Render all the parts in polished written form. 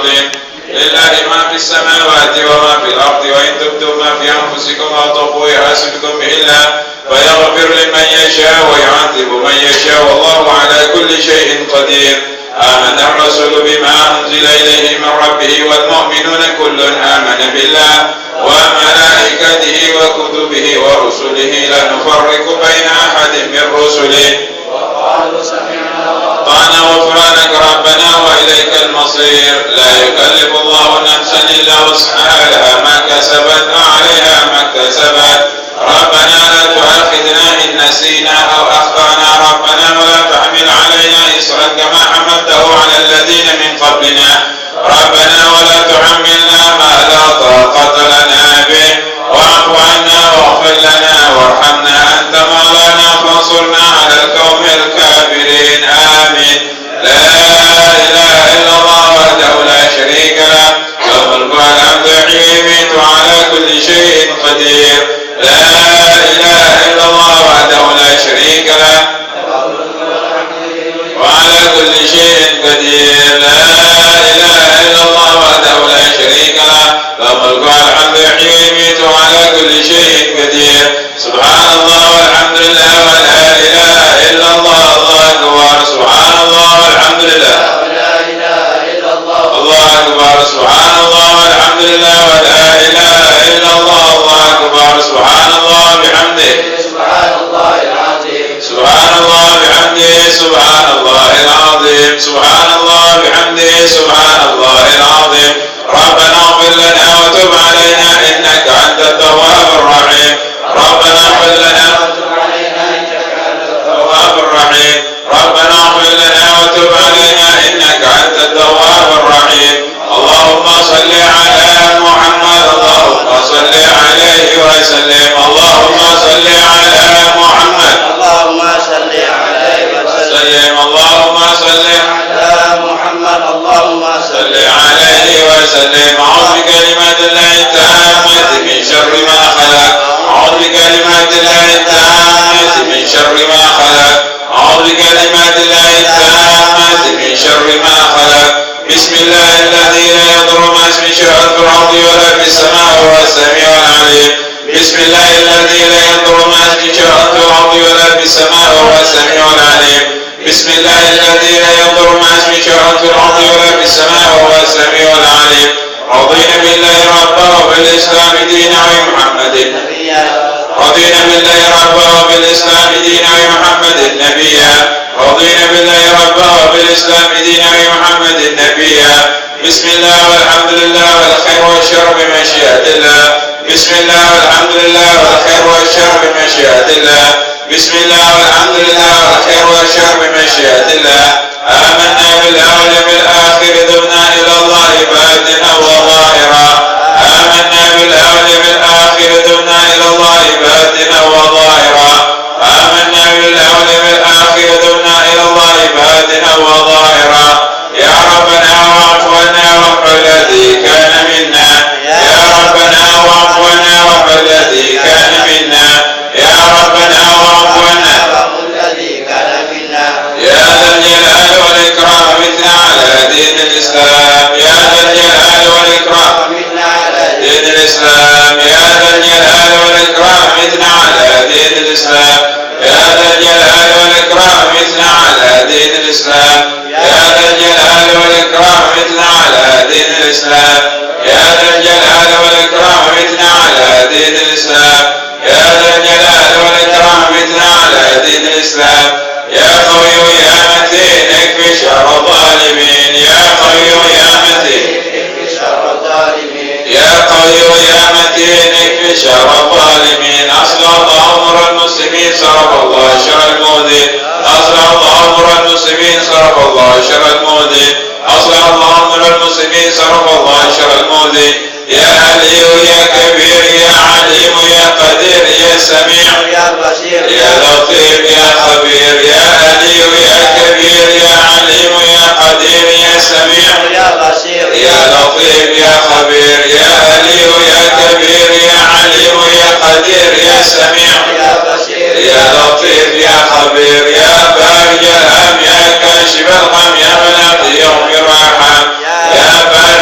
لله ما في السماوات وما في الأرض وإن تبدوا ما في أنفسكم أو تخفوه يحاسبكم به الله فيغفر لمن يشاء ويعذب من يشاء والله على كل شيء قدير. آمن الرسول بما أنزل إليه من ربه والمؤمنون كل آمن بالله وملائكته وكتبه ورسله لا نفرق بين أحد من رسله وقالوا سمعنا وأطعنا غفرانك ربنا وإليك المصير. لا يكلف الله نفسا إلا وسعها لها ما كسبت وعليها ما اكتسبت. ربنا لا تؤاخذنا إن نسينا أو أخطأنا ربنا ولا تحمل علينا إصرا كما حملته على الذين من قبلنا ربنا ولا تحملنا ما لا طاقة لنا به واعف عنا واغفر لنا وارحمنا أنت مولانا فانصرنا على القوم الكافرين. آمين. لا إله إلا الله وحده لا شريك له له الملك والحمد يحيي ويميت وعلى كل شيء قدير. لا إله إلا الله وحده لا شريك له وعلى كل شيء قدير. لا إله إلا الله وحده لا شريك له له الملك والحمد يحيي ويميت وعلى كل شيء قدير. سبحان الله والحمد لله ولا إله إلا الله الله أكبر. سبحان الله والحمد لله ولا إله إلا الله الله أكبر. سبحان الله والحمد لله ولا إله إلا الله الله أكبر. سبحان الله بحمده سبحان الله العظيم. سبحان الله بحمده سبحان الله العظيم. سبحان الله بحمده سبحان الله العظيم. ربنا اغفر لنا وتب علينا إنك أنت التواب الرحيم. ربنا اغفر لنا وتب علينا إنك أنت التواب الرحيم. ربنا اغفر لنا وتب علينا إنك أنت التواب الرحيم. اللهم صل على محمد اللهم صل عليه وسلم. اللهم صل على محمد اللهم صل عليه وسلم. اللهم صل على محمد اللهم صل عليه وسلم. أعوذ بكلمات الله التامة من شر ما خلق. أعوذ بكلمات الله التامة من شر ما خلق. أعوذ بكلمات الله التامة من شر ما خلق. بسم الله الذي لا يضر مع اسمه شيء في الأرض ولا في السماء وهو السميع العليم. بسم الله الذي لا يضر مع اسمه شيء في الأرض ولا في السماء وهو السميع العليم. بسم الله الذي لا يضر مع اسمه شيء في الأرض ولا في السماء وهو السميع العليم. رضينا بالله ربا وبالإسلام دينا وبمحمد نبيا. رضينا بالله ربا وبالإسلام دينا وبمحمد نبيا. رضينا بالله ربا وبالإسلام دينا وبمحمد نبيا. بسم الله والحمد لله والخير والشر بمشيئة الله. بسم الله والحمد لله والخير والشر بمشيئة الله. بسم الله والحمد لله والخير والشر بمشيئة الله. آمنا بالله واليوم الآخر تبنا إلى الله باطنا وظاهرا. آمنا بالله واليوم الآخر تبنا إلى الله باطنا وظاهرا. آمنا بالله واليوم الآخر تبنا إلى الله باطنا وظاهرا. يا ربنا واعف عنا واغفر الذي كان منا. يا ربنا واعف عنا واغفر الذي كان منا. يا ربنا واعف عنا الذي كان منا. يا ذا الجلال والإكرام مثل على دين الإسلام. يا ذا الجلال والإكرام مثل على دين الإسلام. يا ذا الجلال والإكرام مثل على دين الإسلام. يا ذا الجلال والإكرام مثل على دين الإسلام. يا ذا الجلال والإكرام مثل على دين الإسلام. يا ذا الجلال والإكرام مثل على دين الإسلام. يا ذا الجلال والإكرام مثل على دين الإسلام. يا قوي يا متين اكفي شر الظالمين. يا قوي يا متين اكفي شر الظالمين. يا قوي يا متين اكفي شر الظالمين. أصلح الله أمر المسلمين صرف الله شر المؤذين. أصلح الله أمر المسلمين صرف الله شر المؤذين. أصلح الله أمر المسلمين صرف الله شر المؤذين. يا علي يا كبير يا عليم يا قدير يا سميع يا بصير يا لطيف يا خبير. يا علي يا كبير يا عليم يا قدير يا سميع يا بصير يا لطيف يا خبير. يا علي يا كبير يا عليم يا قدير يا سميع يا بصير يا لطيف يا خبير. يا بارج الهم يا كاشف الغم يا من يوم الرحم. يا بارج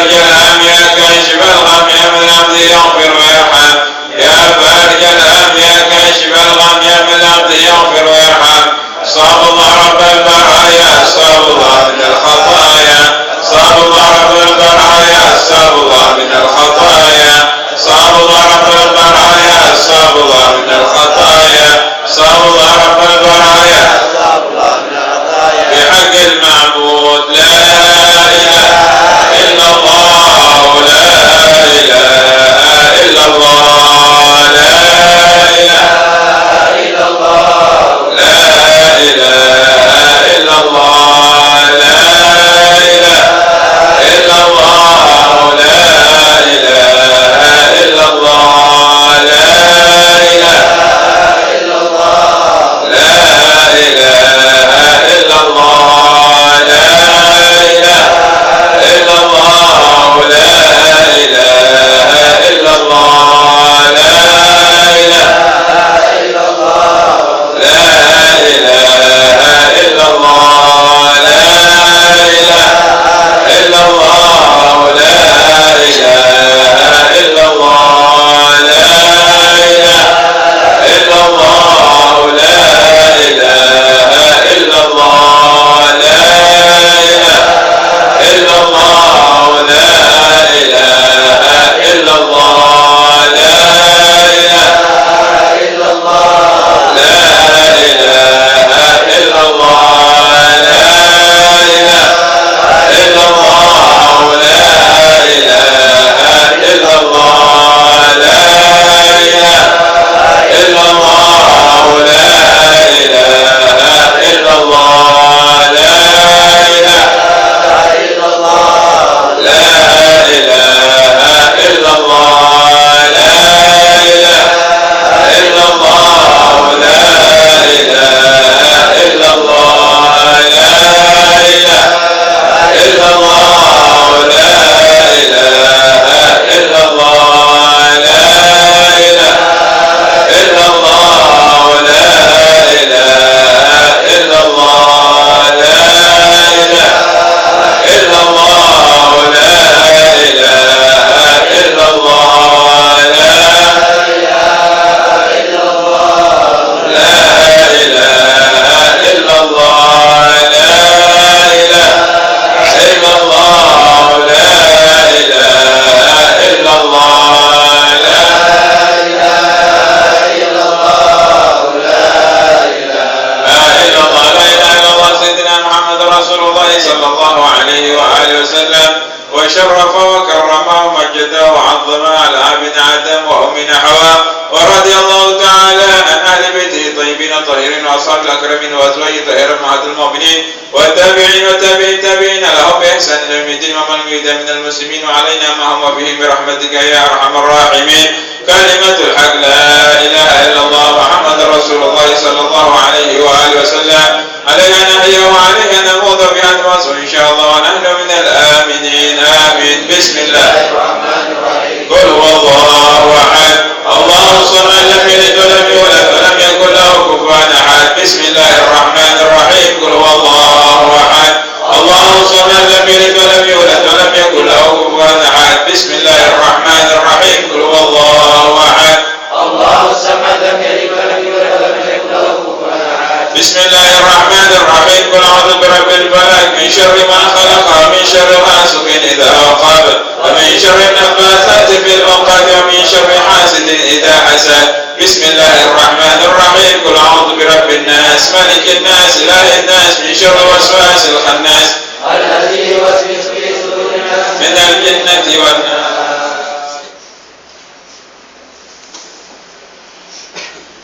وشرف وكرم ومجد وعظم على ابن آدم وأمنا حواء، ورضي الله تعالى عن أهل بيته الطيبين الطاهرين وأصحاب الأكرمين وأزواجه الطاهرين أمهات المؤمنين والتابعين والتابعين لهم بإحسان إلى يوم الدين، ومن يريد من المسلمين وعلينا معهم وبهم برحمتك يا أرحم الراحمين. كلمة الحق لا إله إلا الله محمد رسول الله صلى الله عليه وآله وسلم، عليها نحيا وعليها نموت بها نموت إن شاء الله ونحن من الآمنين. آمين. بسم الله الرحمن الرحيم. قل هو الله أحد الله الصمد لم يلد ولم يولد ولم يكن له كفوا أحد. بسم الله الرحمن الرحيم. قل هو الله أحد الله الصمد لم يلد ولم يولد ولم يكن له كفوا أحد. بسم الله الرحمن الرحيم. قل هو الله أحد الله الصمد لم يلد ولم يولد ولم يكن له كفوا أحد. بسم الله الرحمن الرحيم. قل أعوذ برب الفلق من شر ما خلق ومن شر غاسق إذا وقب ومن شر النفاثات في العقد ومن شر حاسد إذا حسد. بسم الله الرحمن الرحيم. قل أعوذ برب الناس ملك الناس إله الناس من شر الوسواس الخناس الذي يوسوس في صدور الناس من الجنة والناس.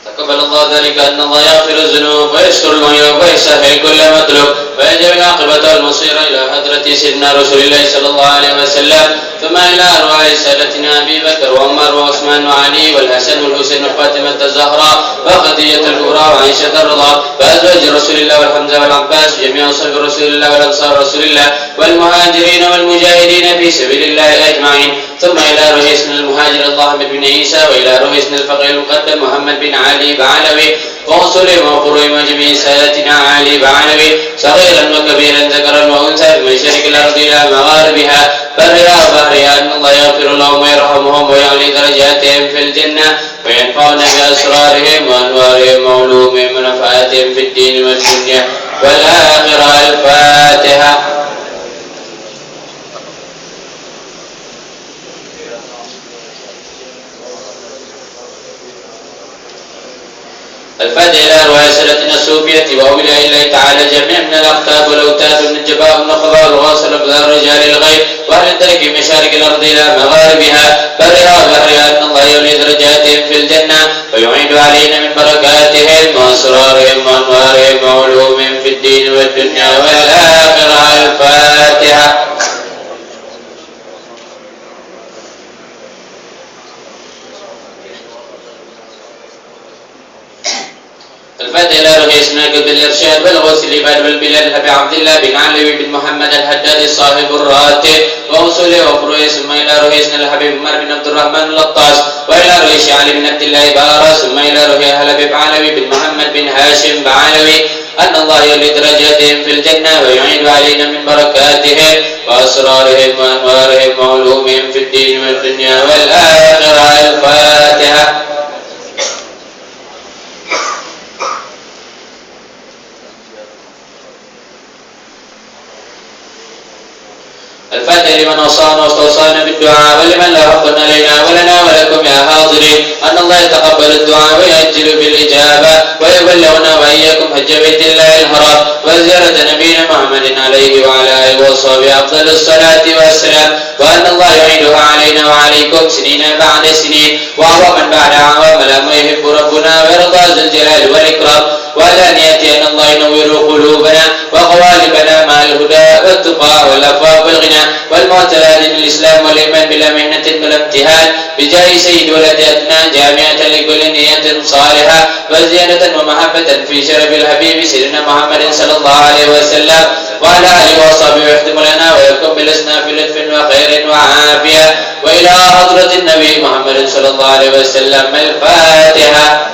تقبل الله ذلك أن الله يغفر الذنوب ويستر العيوب ويسهل كل مطلوب ويجعل العاقبة والمصير إلى حضرة سيدنا رسول الله صلى الله عليه وسلم، ثم إلى أرواح سادتنا أبي بكر وعمر وعثمان وعلي والحسن والحسين وفاطمة الزهراء وخديجة الكبرى وعائشة الرضا وأزواج رسول الله والحمزة والعباس جميع أصحاب رسول الله والأنصار رسول الله والمهاجرين والمجاهدين في سبيل الله أجمعين، ثم إلى رئيسنا المهاجر الله بن عيسى وإلى رئيسنا الفقيه المقدم محمد بن علي بعلوي وأصولهم وفروعهم وجميع سادتنا علي بعلوي صغيرا وكبيرا ذكرا وأنثى من مشارق الأرض إلى مغاربها برها وبحرها، أن الله يغفر لهم ويرحمهم ويعلي درجاتهم في الجنة وينفعنا بأسرارهم وأنوارهم وعلومهم ونفعاتهم في الدين والدنيا والآخرة. الفاتحة. الفاتحة إلى أرواح سادتنا الصوفية وأولياء الله تعالى جميع من الأقطاب والأوتاد والنجباء والنخباء والغوص والأقدار رجال الغيب وأهل الدرك مشارق الأرض إلى مغاربها برها وبحرها، أن الله يولي درجاتهم في الجنة ويعيد علينا من بركاتهم وأسرارهم وأنوارهم وعلومهم في الدين والدنيا والآخرة. الفاتحة. الفاتحة إلى رئيسنا قبل الإرشاد والغوث العباد والبلاد أبي عبد الله بن علوي بن محمد الحداد صاحب الراتب وأصوله وفروعه، ثم إلى رئيسنا الحبيب عمر بن عبد الرحمن اللطاس وإلى رئيس علي بن عبد الله بارا، ثم إلى رئيس الحبيب علوي بن محمد بن هاشم بعلوي، أن الله يولي درجاتهم في الجنة ويعيد علينا من بركاتهم وأسرارهم وأنوارهم وعلومهم في الدين والدنيا والآخرة. الفاتحة. الفاتحة لمن وصانا واستوصانا بالدعاء ولمن لا حق علينا ولنا ولكم يا حاضرين، أن الله يتقبل الدعاء ويأجل بالإجابة ويبلغنا وإياكم حج بيت الله الحرام وزيارة نبينا محمد عليه وعلى آله وصحبه أفضل الصلاة والسلام، وأن الله يعيدها علينا وعليكم سنين بعد سنين وأعواما بعد أعوام لا ما يحب ربنا ويرضى ذو الجلال والإكرام، ولا أن يأتي أن الله ينور قلوبنا وقوالبنا مع الهدى والتقى والعفاف والغنى والمعتلى دين الإسلام والإيمان بلا مهنة ولا امتهان، بجاه سيد ولد أدنى جامعة لكل نية صالحة وزيادة ومحبة في شرف الحبيب سيدنا محمد صلى الله عليه وسلم وعلى آله وصحبه ويختم لنا ويكون بلسنا في لطف وخير وعافية وإلى حضرة النبي محمد صلى الله عليه وسلم. الفاتحة.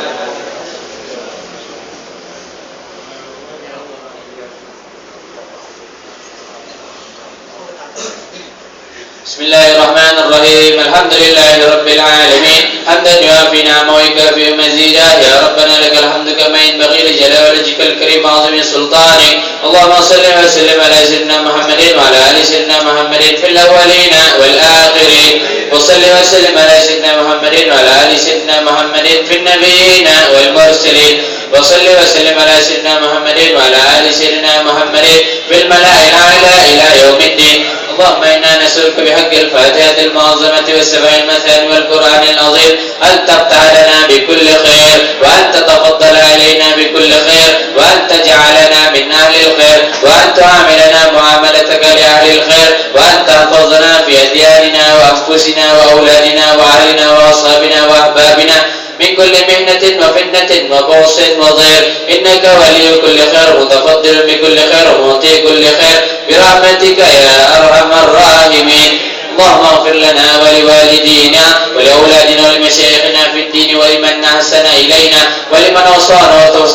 بسم الله الرحمن الرحيم. الحمد لله رب العالمين حمدا يوافي نعمه ويكافئ مزيدا، يا ربنا لك الحمد كما ينبغي لجلال وجهك الكريم وعظيم سلطانك. اللهم صل وسلم على سيدنا محمد وعلى ال سيدنا محمد في الاولين والاخرين، وصل وسلم على سيدنا محمد وعلى ال سيدنا محمد في النبيين والمرسلين، وصل وسلم على سيدنا محمد وعلى ال سيدنا محمد في الملأ الاعلى الى يوم الدين. اللهم إنا نسألك بحق الفاتحة المعظمة والسبع المثاني والقرآن العظيم أن تفتح لنا بكل خير، وأن تتفضل علينا بكل خير، وأن تجعلنا من أهل الخير، وأن تعاملنا معاملتك لأهل الخير، وأن تحفظنا في أدياننا وأنفسنا وأولادنا وأهلنا وأصحابنا وأحبابنا من كل مهنة وفتنة وبؤس وضير، إنك ولي كل خير متفضل بكل خير ومعطي كل خير برحمتك يا أرحم الراحمين. اللهم اغفر لنا ولوالدينا ولأولادنا ولمشايخنا في الدين ولمن أحسن إلينا ولمن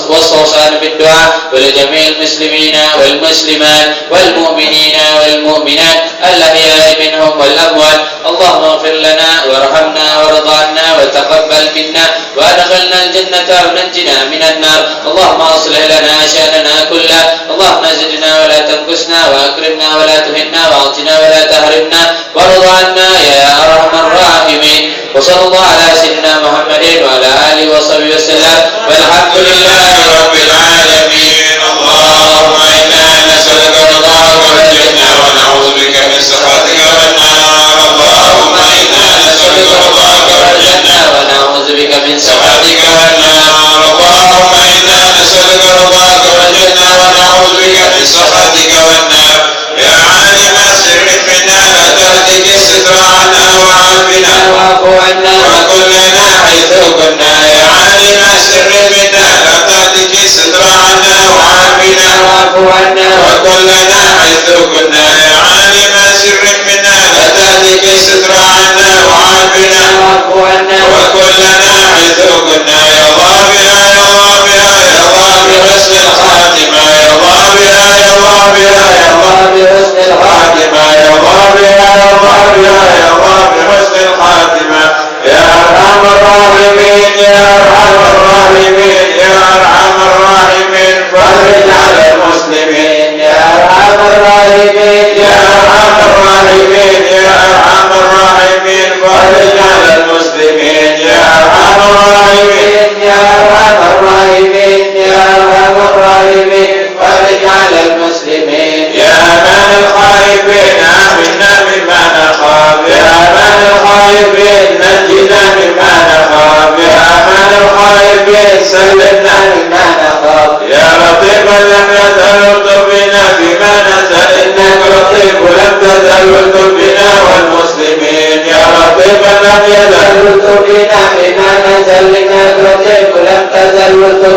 وصانا بالدعاء ولجميع المسلمين والمسلمات والمؤمنين والمؤمنات الأحياء منهم والأموات. اللهم اغفر لنا وارحمنا وارض عنا وتقبل منا وادخلنا الجنة ونجنا من النار. اللهم اصلح لنا شأننا كله، اللهم زدنا ولا تنقصنا وأكرمنا ولا تهنا واعطنا ولا تحرمنا وارض عنا يا أرحم الراحمين. وصلى الله على سيدنا محمد وعلى آله وصحبه وسلم والحمد لله رب العالمين. اللهم إنا نسألك رضاك والجنة ونعوذ بك من سخطك والنار. اللهم إنا نسألك رضاك والجنة ونعوذ بك من سخطك والنار. اللهم إنا نسألك رضاك والجنة ونعوذ بك من سخطك والنار. يا عالم سر منا لا تهتك الستر عنا وعافنا واعف عنا وكلنا حيث كنا. يا عالم سر منا لا تهتك الستر عنا وعافنا واعف عنا وكلنا حيث كنا. يا عالم سر منا لا تهتك الستر عنا وعافنا واعف عنا وكلنا حيث كنا. يا الله بها يا الله بها يا الله بحسن الخاتمة. يا الله بها يا الله بها يا الله بحسن الخاتمة. يا الله بها يا الله بها يا الله بحسن الخاتمة. يا أرحم الراحمين يا أرحم الراحمين يا أرحم الراحمين فرج على المسلمين. يا أرحم الراحمين يا أرحم الراحمين يا أرحم الراحمين فرج على المسلمين. يا أرحم الراحمين يا أرحم الراحمين يا أرحم الراحمين فرج على المسلمين. يا أمان الخائفين آمنا مما نخاف. يا أمان الخائفين نجنا مما نخاف. يا أمان الخائفين سلمنا مما نخاف. يا لطيفا لم يزل بنا بما نزل إنك لطيف لم تزل بنا والمسلمين. يا لطيفا لم يزل بنا بما نزل إنك لطيف لم تزل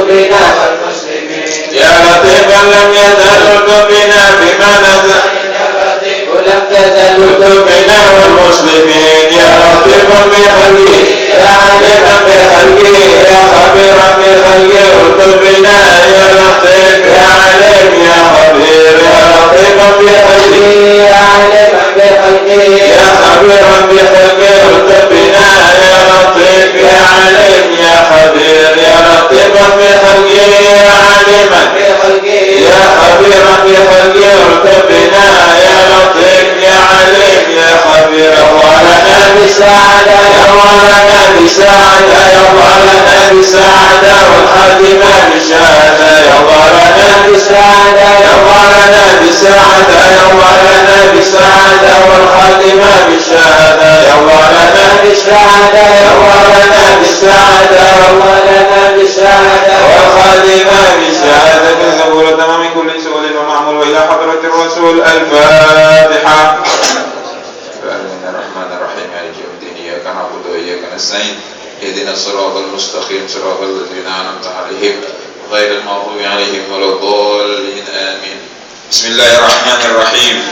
بنا والمسلمين. يا لطيفا لم يزل بنا بما نزل ولم تزل بنا والمسلمين. يا لطيفا بخلقه يا عليما بخلقه يا خبيرا بخلقه الطف بنا. يا لطيف يا عليم يا خبير. يا لطيفا بخلقه يا عليما بخلقه يا خبيرا بخلقه الطف بنا. يا لطيف يا عليم يا خبير. يا لطيفا بخلقه يا عليما بخلقه يا خبيرا بخلقه الطف بنا. يا لطيف يا عليم يا خبير. ولنا بسعادة يا ولنا بسعادة يا ولنا بسعادة والخاتمة بشهادة. يا ولنا بسعادة يا ولنا بسعادة يا ولنا بسعادة والخاتمة بشهادة. يا ولنا بسعادة يا ولنا بسعادة يا ولنا بسعادة والخاتمة بشهادة. زبور تمام كل سؤال ومعمول وإلى حضرة الرسول. الفاتحة. الرحمن الرحيم مالك يوم الدين إياك نعبد وإياك نستعين اهدنا الصراط المستقيم صراط الذين أنعمت عليهم غير المغضوب عليهم ولا الضالين آمين. بسم الله الرحمن الرحيم.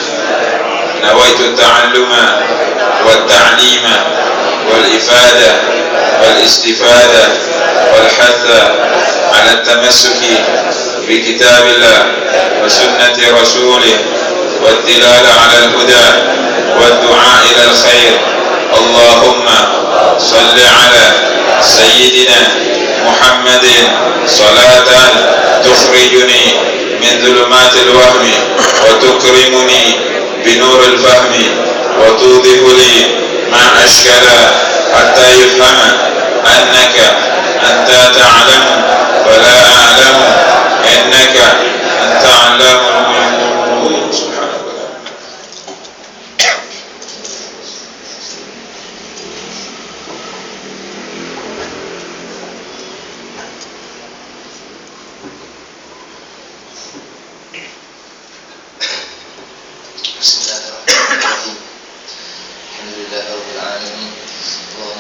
نويت التعلم والتعليم والإفادة والاستفادة والحث على التمسك بكتاب الله وسنة رسوله والدلال على الهدى والدعاء إلى الخير. اللهم صل على سيدنا محمد صلاة تخرجني من ظلمات الوهم وتكرمني بنور الفهم وتوضح لي ما أشكل حتى يفهم أنك أنت تعلم ولا أعلم إنك أنت علام الغيوب. سبحانك.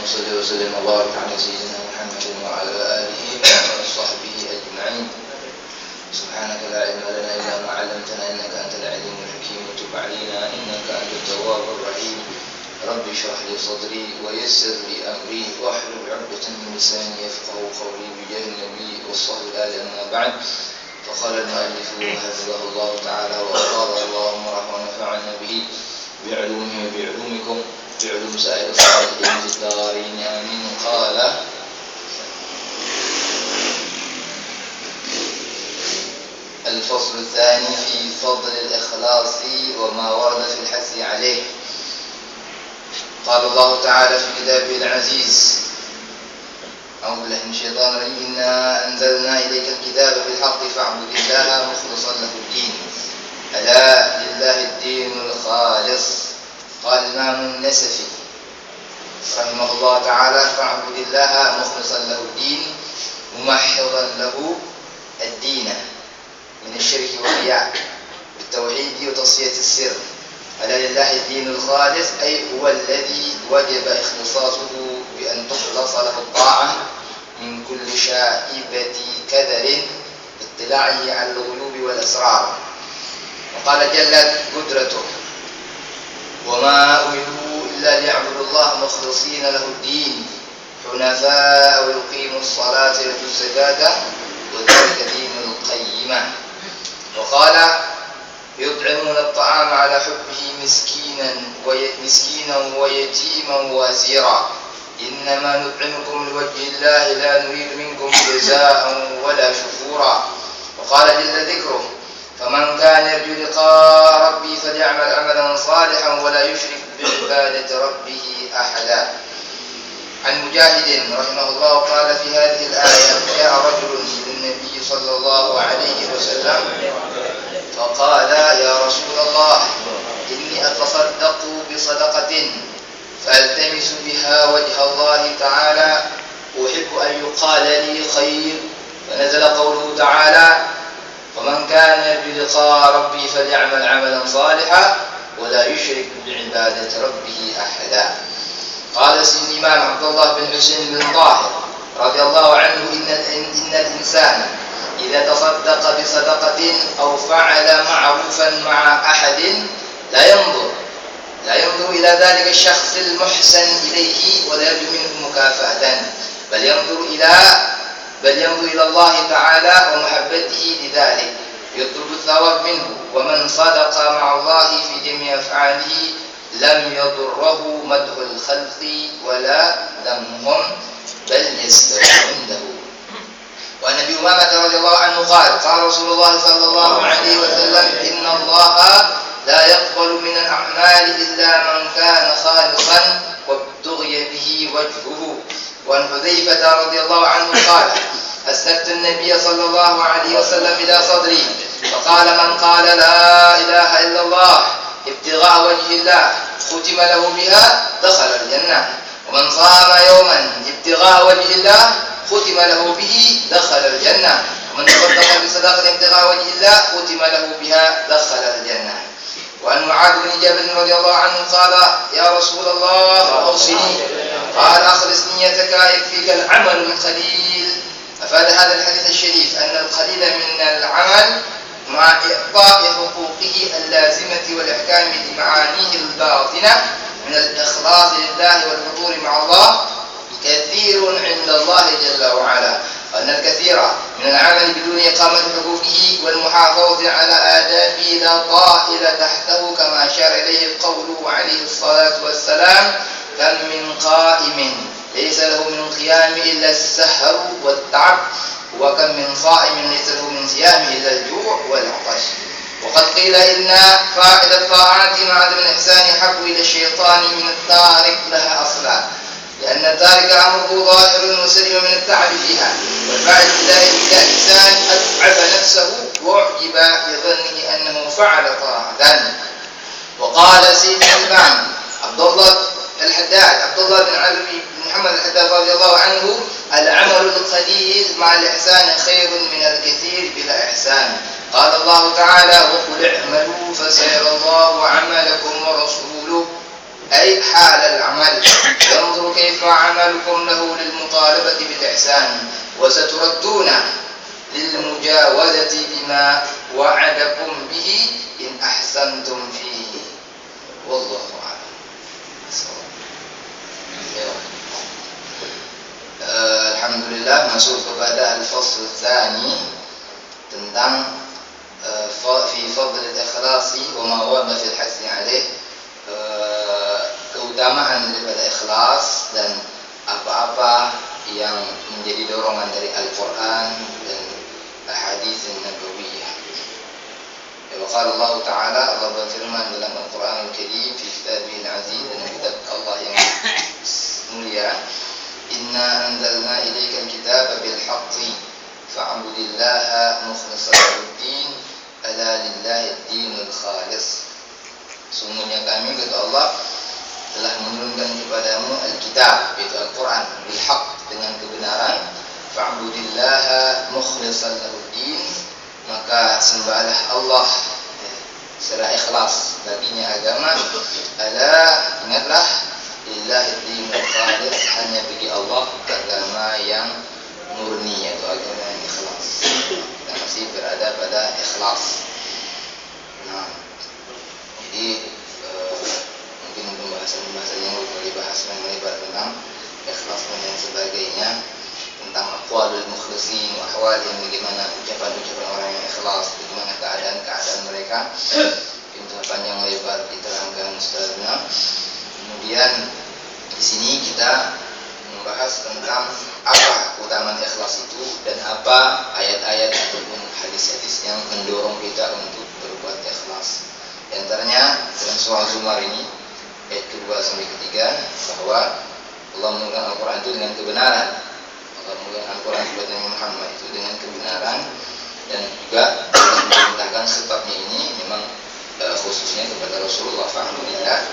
صل وسلم وبارك على سيدنا محمد وعلى آله وصحبه أجمعين. سبحانك لا علم لنا إلا ما علمتنا إنك أنت العليم الحكيم، وتب علينا إنك أنت التواب الرحيم. رب اشرح لي صدري ويسر لي أمري واحلل عقدة من لساني يفقهوا قولي بجاه النبي والصحب الآل. أما بعد، فقال المؤلف حفظه الله تعالى وقال اللهم رحمه ونفعنا به بعلومه وبعلومكم بعلوم سائر الصالحين في الدارين آمين. قال: الفصل الثاني في فضل الإخلاص وما ورد في الحث عليه. قال الله تعالى في كتابه العزيز: أعوذ بالله من الشيطان الرجيم: إنا أنزلنا إليك الكتاب بالحق فاعبد الله مخلصا له الدين ألا لله الدين الخالص. قال الإمام النسفي رحمه الله تعالى: فاعبد الله مخلصا له الدين ممحضا له الدين من الشرك والرياء بالتوحيد وتصفية السر. ألا لله الدين الخالص أي هو الذي وجب اختصاصه بأن تخلص له الطاعة من كل شائبة كدر باطلاعه على الغلوب والأسرار. وقال جلت قدرته: وما أمروا إلا ليعبدوا الله مخلصين له الدين حنفاء ويقيموا الصلاة ويؤتوا الزكاة وذلك دين القيمة. وقال: يطعمون الطعام على حبه مسكينا ويتيما واسيرا إنما نطعمكم لوجه الله لا نريد منكم جزاء ولا شكورا. وقال جل ذكره: فمن كان يرجو لقاء ربي فليعمل عملا صالحا ولا يشرك بعبادة ربه أحدا. عن مجاهد رحمه الله قال في هذه الآية: جاء رجل للنبي صلى الله عليه وسلم فقال: يا رسول الله، إني أتصدق بصدقة فألتمس بها وجه الله تعالى، أحب أن يقال لي خير. فنزل قوله تعالى: فمن كان يرجو لقاء ربي فليعمل عملا صالحا ولا يشرك بعبادة ربه أحدا. قال سيدنا الإمام عبد الله بن حسين بن طاهر رضي الله عنه: إن الإنسان إذا تصدق بصدقة أو فعل معروفا مع أحد لا ينظر إلى ذلك الشخص المحسن إليه ولا يرجو منه مكافأة، بل ينظر إلى الله تعالى ومحبته لذلك يطلب الثواب منه. ومن صدق مع الله في جميع أفعاله لم يضره مدح الخلق ولا ذمهم بل يستوي عنده. وعن أبي أمامة رضي الله عنه قال: قال رسول الله صلى الله عليه وسلم: إن الله لا يقبل من الأعمال إلا من كان خالصا وابتغي به وجهه. وعن حذيفة رضي الله عنه قال: أسندت النبي صلى الله عليه وسلم إلى صدري فقال: من قال لا إله إلا الله ابتغاء وجه الله ختم له بها دخل الجنة، ومن صام يوما ابتغاء وجه الله ختم له به دخل الجنة، ومن تصدق بصدقة ابتغاء وجه الله ختم له بها دخل الجنة. وعن معاذ بن جبل رضي الله عنه قال: يا رسول الله أوصني. قال: أخلص نيتك يكفيك العمل القليل. أفاد هذا الحديث الشريف أن القليل من العمل مع إعطاء حقوقه اللازمة والإحكام لمعانيه الباطنة من الإخلاص لله والحضور مع الله كثير عند الله جل وعلا، وأن الكثير من العمل بدون إقامة حقوقه والمحافظة على آدابه لا طائل تحته، كما أشار إليه قوله عليه الصلاة والسلام: كم من قائم ليس له من القيام إلا السهر والتعب، وكم من صائم ليس له من صيامه إلا الجوع والعطش. وقد قيل إن فاعل الطاعات مع عدم الإحسان حب إلى الشيطان من التارك لها أصلا، لأن التارك أمره ظاهر وسلم من التعب فيها، والفاعل بلا إحسان أتعب نفسه وأعجب لظنه أنه فعل طاعة. وقال سيد الإمام عبد الله بن علي بن محمد الحداد رضي الله عنه: العمل القليل مع الإحسان خير من الكثير بلا إحسان. قال الله تعالى: وقل اعملوا فسيرى الله عملكم ورسوله، أي حال العمل ينظر فانظر كيف عملكم له للمطالبة بالإحسان وستردون للمجاوزة بما وعدكم به إن أحسنتم فيه والله أعلم. Alhamdulillah, masuk kepada al-fasl tsani tentang fi fadl al-ikhlasi wa ma wama fi al-hassi alaih, keutamaan daripada ikhlas dan apa-apa yang menjadi dorongan dari Al-Quran dan hadis nabawiyah. Wa qala Allah Ta'ala, Allah berfirman dalam Al-Quran Al-Karim fi kitabihil aziz, dan kitab Allah yang mulia, inna anzalna ilaikal kitaba bil haqqi fa'budillaha mukhlishan lahud-din ala lillahi ad-dinul khalis. Sungguhnya kami, kata Allah, telah menurunkan kepadamu Alkitab, yaitu Al-Quran, bil haqq, dengan kebenaran, fa'budillaha mukhlishan lahud-din, maka sembahlah Allah secara ikhlas baginya agama, ala, ingatlah, lillahi ad-dinul khalis, hanya bagi Allah agama yang murni, yaitu agama yang ikhlas. Kita masih berada pada ikhlas. Nah, jadi mungkin pembahasan-pembahasan yang melebar tentang ikhlas dan sebagainya, tentang aqwalul mukhlisin wa ahwalihim, bagaimana ucapan-ucapan orang yang ikhlas, bagaimana keadaan mereka, itu panjang lebar diterangkan setelahnya. Kemudian di sini kita membahas tentang apa keutamaan ikhlas itu dan apa ayat-ayat ataupun hadis-hadis yang mendorong kita untuk berbuat ikhlas. Di antaranya dalam surah Zumar ini ayat kedua sampai ketiga, bahwa Allah menurunkan Al-Quran itu dengan kebenaran. Allah menurunkan Al-Quran kepada Nabi Muhammad itu dengan kebenaran, dan juga memerintahkan sebabnya ini memang khususnya kepada Rasulullah, fa'budillaha,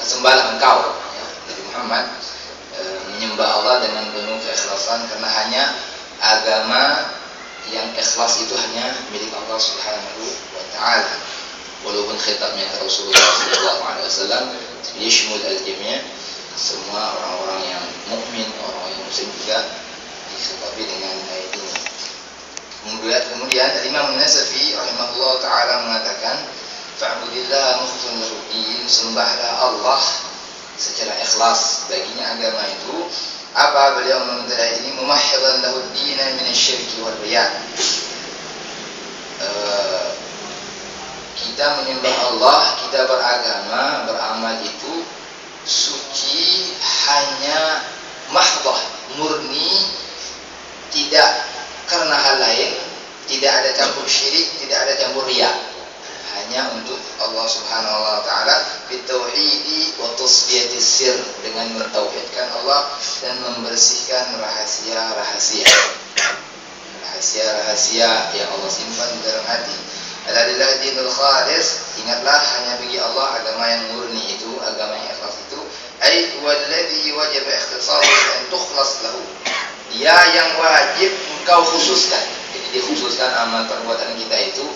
sembahlah engkau, ya, Nabi Muhammad, menyembah Allah dengan penuh keikhlasan, karena hanya agama yang ikhlas itu hanya milik Allah Subhanahu wa Ta'ala. Walaupun khitabnya ke Rasulullah SAW, yashmul al-jami', semua orang-orang yang mukmin, orang-orang yang muslim juga dikhitabi dengan ayat ini. Kemudian Imam Nasafi rahimahullah ta'ala mengatakan, fa'budillaha mukhlishan lahud-din, sembahlah Allah secara ikhlas baginya agama itu. Apa beliau meminta ini? Mumahhidan lahud-din min asy-syirki wal riya'. Kita menyembah Allah, kita beragama, beramal itu suci, hanya mahdhah, murni, tidak karena hal lain, tidak ada campur syirik, tidak ada campur riya, hanya untuk Allah Subhanahu wa Ta'ala, bitauhidi wa tasfiyatis sir, dengan mentauhidkan Allah dan membersihkan rahasia-rahasia yang Allah simpan di dalam hati. Alhamdulillah dinul khalis, ingatlah hanya bagi Allah agama yang murni itu, agama yang ikhlas itu. Ai walladzi wajib ikhtisaru an tukhlas lahu, dia yang wajib engkau khususkan. Jadi dikhususkan amal perbuatan kita itu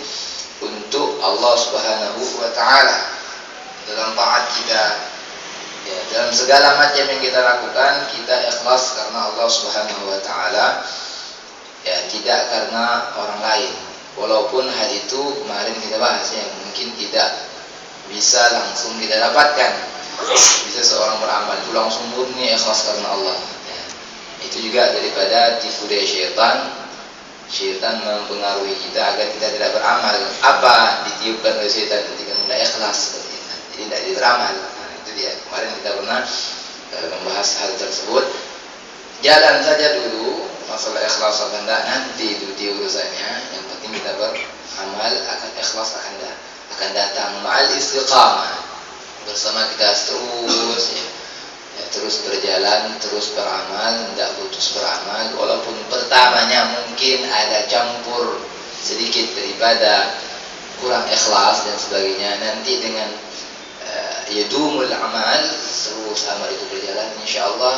untuk Allah Subhanahu wa Ta'ala. Dalam taat kita, ya, dalam segala macam yang kita lakukan, kita ikhlas karena Allah Subhanahu wa Ta'ala, ya, tidak karena orang lain. Walaupun hal itu kemarin kita bahas, ya, mungkin tidak bisa langsung kita dapatkan. Bisa seorang beramal itu langsung murni ikhlas karena Allah, ya. Itu juga daripada tipu daya syaitan mempengaruhi kita agar kita tidak beramal. Apa ditiupkan oleh syaitan ketika tidak ikhlas, seperti itu. Jadi tidak beramal. Nah, itu dia. Kemarin kita pernah membahas hal tersebut. Jalan saja dulu, masalah ikhlas atau tidak nanti itu urusannya. Yang penting kita beramal, akan ikhlas akan datang ma'al istiqamah, bersama kita terus, ya, terus berjalan, terus beramal, tidak putus beramal. Walaupun pertamanya mungkin ada campur sedikit daripada kurang ikhlas dan sebagainya, nanti dengan yadumul amal, terus amal itu berjalan, insyaallah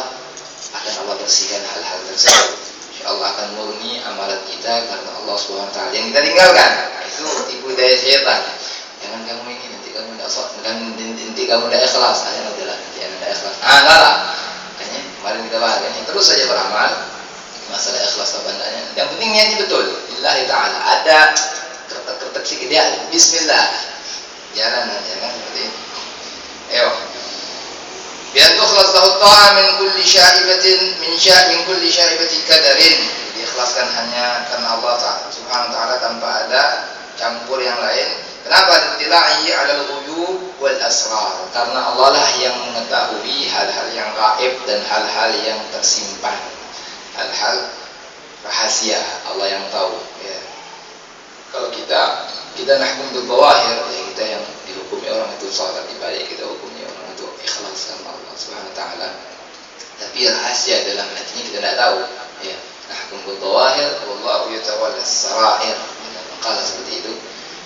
akan Allah bersihkan hal-hal tersebut. InsyaAllah akan murni amalan kita karena Allah SWT. Yang kita tinggalkan, itu tipu daya syaitan. Jangan kamu ini, nanti kamu tidak ikhlas, nanti anda tidak ikhlas. Enggak lah. Makanya Kemarin kita bahas ini, terus saja beramal. Masalah ikhlas bandanya. Yang penting niatnya betul. Lillahi ta'ala. Ada kertek-kertek sikit dia. Bismillah. Jalan aja kan seperti ini. Ayo. Biar tukhlas lahu ta'a min kulli syaibatin min kulli syaibati kadarin. Diikhlaskan hanya karena Allah Subhanahu wa taala tanpa ada campur yang lain. Kenapa? Dittila'i 'alal ghuyub wal asrar. Karena Allah lah yang mengetahui hal-hal yang gaib dan hal-hal yang tersimpan. Hal-hal rahasia Allah yang tahu ya. Kalau kita nahkum bil zawahir ya, kita yang dihukumi orang itu salat dibalik kita hukumnya orang itu ikhlas sama Allah Subhanahu wa taala, tapi rahasia dalam hatinya kita tidak tahu ya. Nahkum bil zawahir wallahu yatawalla as-sarair. Kalau seperti itu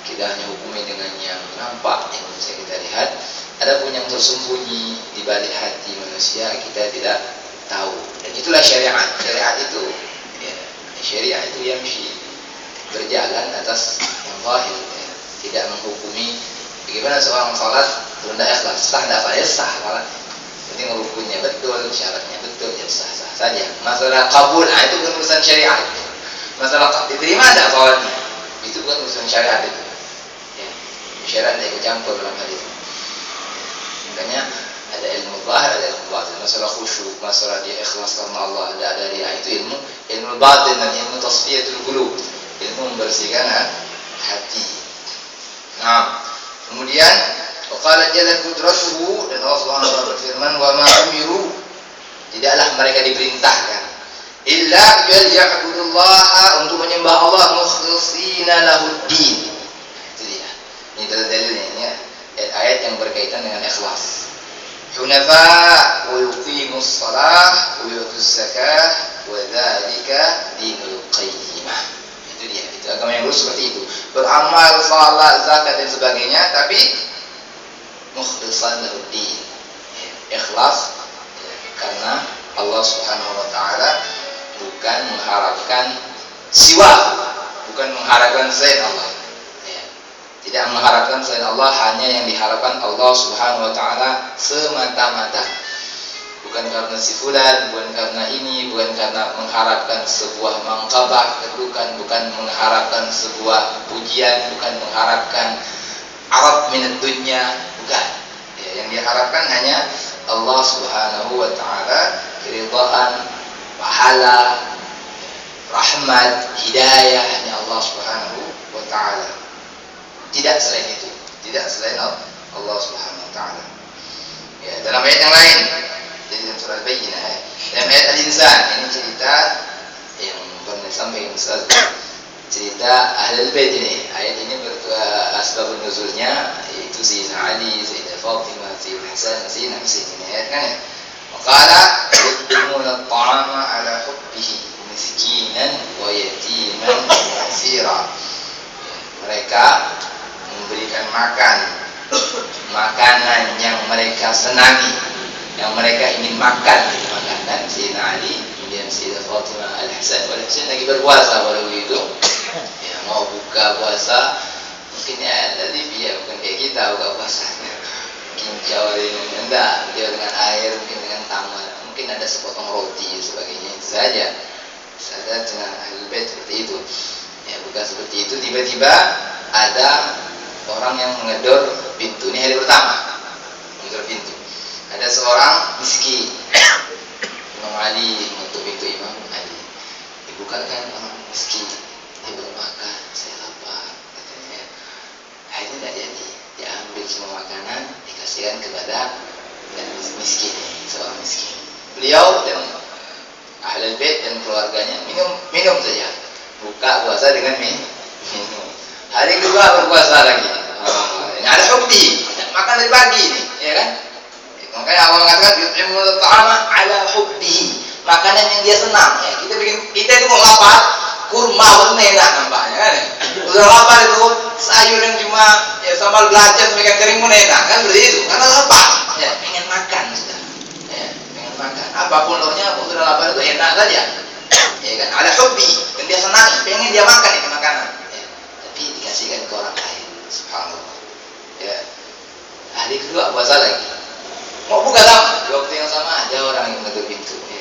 kita hanya hukumi dengan yang nampak yang bisa kita lihat. Adapun yang tersembunyi di balik hati manusia kita tidak tahu. Dan itulah syariat. Syariat itu ya, syariat itu yang berjalan atas yang zahir ya. Tidak menghukumi bagaimana seorang salat rendah ikhlas, sah tidak sah salat. Penting rukunnya betul, syaratnya betul, ya sah-sah saja. Masalah kabul, itu bukan urusan syariat. Masalah diterima tidak salatnya, itu bukan urusan syariat itu. Ya, syariat tidak ikut campur dalam hal itu. Makanya ada ilmu zahir, ada ilmu batin. Masalah khusyuk, masalah dia ikhlas karena Allah, ada dia, itu ilmu batin dan ilmu tasfiyatul qulub, ilmu membersihkan hati. Nah, kemudian waqala jalla qudratuhu, dan Allah Subhanahu wa taala berfirman, wa ma umiru, tidaklah mereka diperintahkan illa ya'budullaha, untuk menyembah Allah mukhlishina lahuddin. Itu dia. Ini dalilnya ya. Ayat yang berkaitan dengan ikhlas. Hunafa wa yuqimus shalah wa yutuz zakah wa dzalika dinul qayyimah. Itu dia. Itu agama yang lurus seperti itu. Beramal, salat, zakat dan sebagainya, tapi mukhlishan lahuddin. Ikhlas karena Allah Subhanahu wa taala, bukan mengharapkan siwa, bukan mengharapkan selain Allah. Tidak mengharapkan selain Allah, hanya yang diharapkan Allah Subhanahu wa taala semata-mata. Bukan karena si fulan, bukan karena ini, bukan karena mengharapkan sebuah mangkabah, bukan mengharapkan sebuah pujian, bukan mengharapkan arab minad dunya, bukan. Ya, yang diharapkan hanya Allah Subhanahu wa taala, keridhaan, pahala, rahmat, hidayah hanya Allah Subhanahu wa taala. Tidak selain itu, tidak selain Allah Subhanahu wa taala. Ya, dalam ayat yang lain, jadi dalam surah Al-Bayyinah, dalam ayat Al-Insan, ini cerita yang pernah disampaikan Ustaz, cerita Ahlul Bait ini. Ayat ini asbabun nuzulnya yaitu Sayyidina Ali, Sayyidah Fatimah, Sayyidina Hasan, Sayyidina Husain. Ini ayat kan ya. Maqala yut'imuna at-ta'ama 'ala hubbihi miskinan wa yatiman wa asira. Mereka memberikan makanan yang mereka senangi, yang mereka ingin makan, makanan Sayyidina Ali, kemudian Sayyidah Fatimah, Al-Hasan, Al-Husain lagi berpuasa pada waktu itu ya, mau buka puasa, mungkin ya tadi dia bukan kayak kita buka puasanya kincau ini, enggak, dia dengan air, mungkin dengan tamar, mungkin ada sepotong roti sebagainya, itu saja. Ada dengan Ahlul Bait seperti itu ya, bukan seperti itu. Tiba-tiba ada orang yang mengedor pintu. Ini hari pertama mengedor pintu. Ada seorang miskin, Imam Ali menutup pintu Imam Ali. Dibukakan orang miskin, dia belum makan, saya lapar katanya. Akhirnya tidak jadi, dia ambil semua makanan, dikasihkan kepada miskin, seorang miskin. Beliau dan Ahlul Bait dan keluarganya minum saja. Buka puasa dengan minum. Hari kedua berpuasa lagi. Ini ada hubbi, makan dari pagi ini, ya kan? Makanya Allah mengatakan yut'imuna at-ta'ama 'ala hubbihi, makanan yang dia senang. Ya, kita itu mau lapar, kurma enak nampaknya kan? Udah lapar itu sayur yang cuma ya sambal belacan sampai kering pun enak kan, seperti itu. Karena lapar, ya pengen makan sudah. Ya, pengen makan. Apapun lauknya, sudah lapar itu enak saja. Ya kan? Ada hubbi, dan dia senang, pengen dia makan ini makanan. Dikasihkan ke orang lain, subhanallah. Ya, hari kedua puasa lagi, mau buka sama, di waktu yang sama ada orang yang menutup pintu. Ya.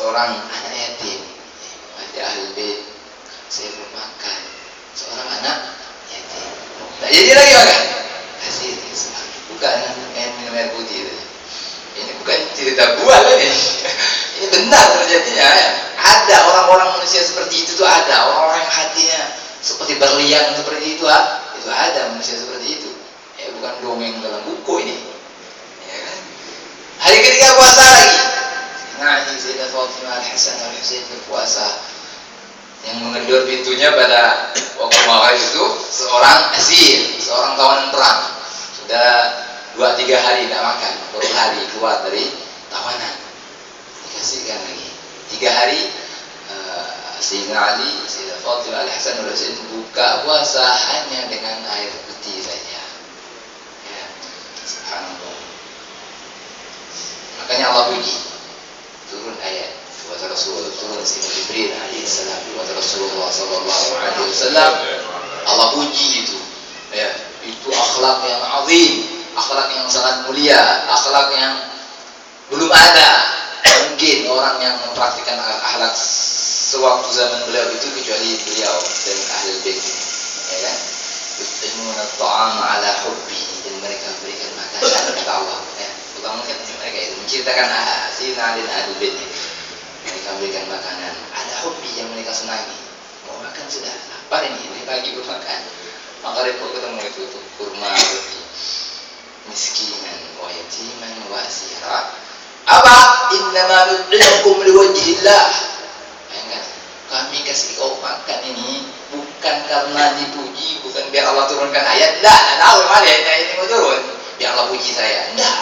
seorang anak yatim, ada ahli bait, saya belum makan, seorang anak yatim, tak jadi lagi makan, kasih bukan minum air putih itu. Ini bukan cerita buah ini. Ini benar terjadinya. Ada orang-orang manusia seperti itu tuh ada. Orang-orang yang hatinya seperti berlian seperti itu itu ada manusia seperti itu. Ya bukan dongeng dalam buku ini. Ya kan? Hari ketiga puasa lagi. Ngaji Sayyidah Fatimah Al-Hasan Al-Husain berpuasa. Yang mengendor pintunya pada waktu malam itu seorang asir, seorang tawanan perang. Sudah 2-3 hari tidak makan, baru hari keluar dari tawanan, dikasihkan lagi 3 hari. Sayyidina Ali, Sayyidah Fatimah Al-Hasan Al-Husain buka puasa hanya dengan air putih saja. Ya, subhanallah. Makanya Allah puji, turun ayat buat Rasul, turun Sayyidina Jibril alaihissalam buat Rasulullah sallallahu alaihi wasallam. Allah puji itu, ya, itu akhlak yang azim, akhlak yang sangat mulia, akhlak yang belum ada mungkin orang yang mempraktikkan akhlak sewaktu zaman beliau itu kecuali beliau dan ahli bait, ya kan? Yut'imuna at-ta'ama 'ala hubbi, dan mereka berikan makanan kata Allah, ya. Utama mereka itu menciptakan Sayyidina Ali dan ahli bait. Mereka berikan makanan 'ala hubbi, yang mereka senangi. Mau makan sudah, lapar ini lagi belum makan. Maka repot ketemu itu kurma roti. Miskinan wa yatiman wa asira. Apa? Innama nut'imukum liwajhillah. Kami kasih kau makan ini bukan karena dipuji, bukan biar Allah turunkan ayat. Tidak tahu mana ayat ini mau turun biar Allah puji saya. Tidak.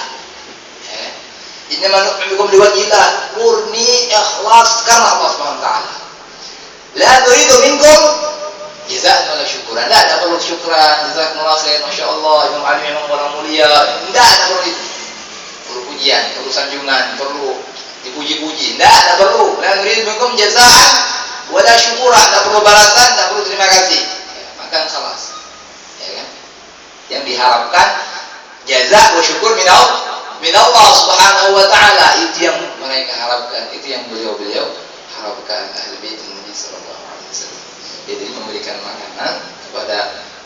Innama nut'imukum liwajhillah, murni ikhlas karena Allah Subhanahu wa taala. La nuridu minkum jazaan wala syukuran. Tidak ada perlu syukuran, jazakumullah khair, masyaallah, Imam Ali memang orang mulia. Tidak ada perlu itu. Perlu pujian, perlu sanjungan, perlu dipuji-puji. Tidak ada perlu. La nuridu minkum jazaan wala syukuran. Tidak perlu balasan, tidak perlu terima kasih. Ya, makan khalas. Ya kan? Yang diharapkan jaza wa syukur min Allah Subhanahu wa taala. Itu yang mereka harapkan, itu yang beliau harapkan ahli bait Nabi sallallahu alaihi wasallam. Jadi memberikan makanan kepada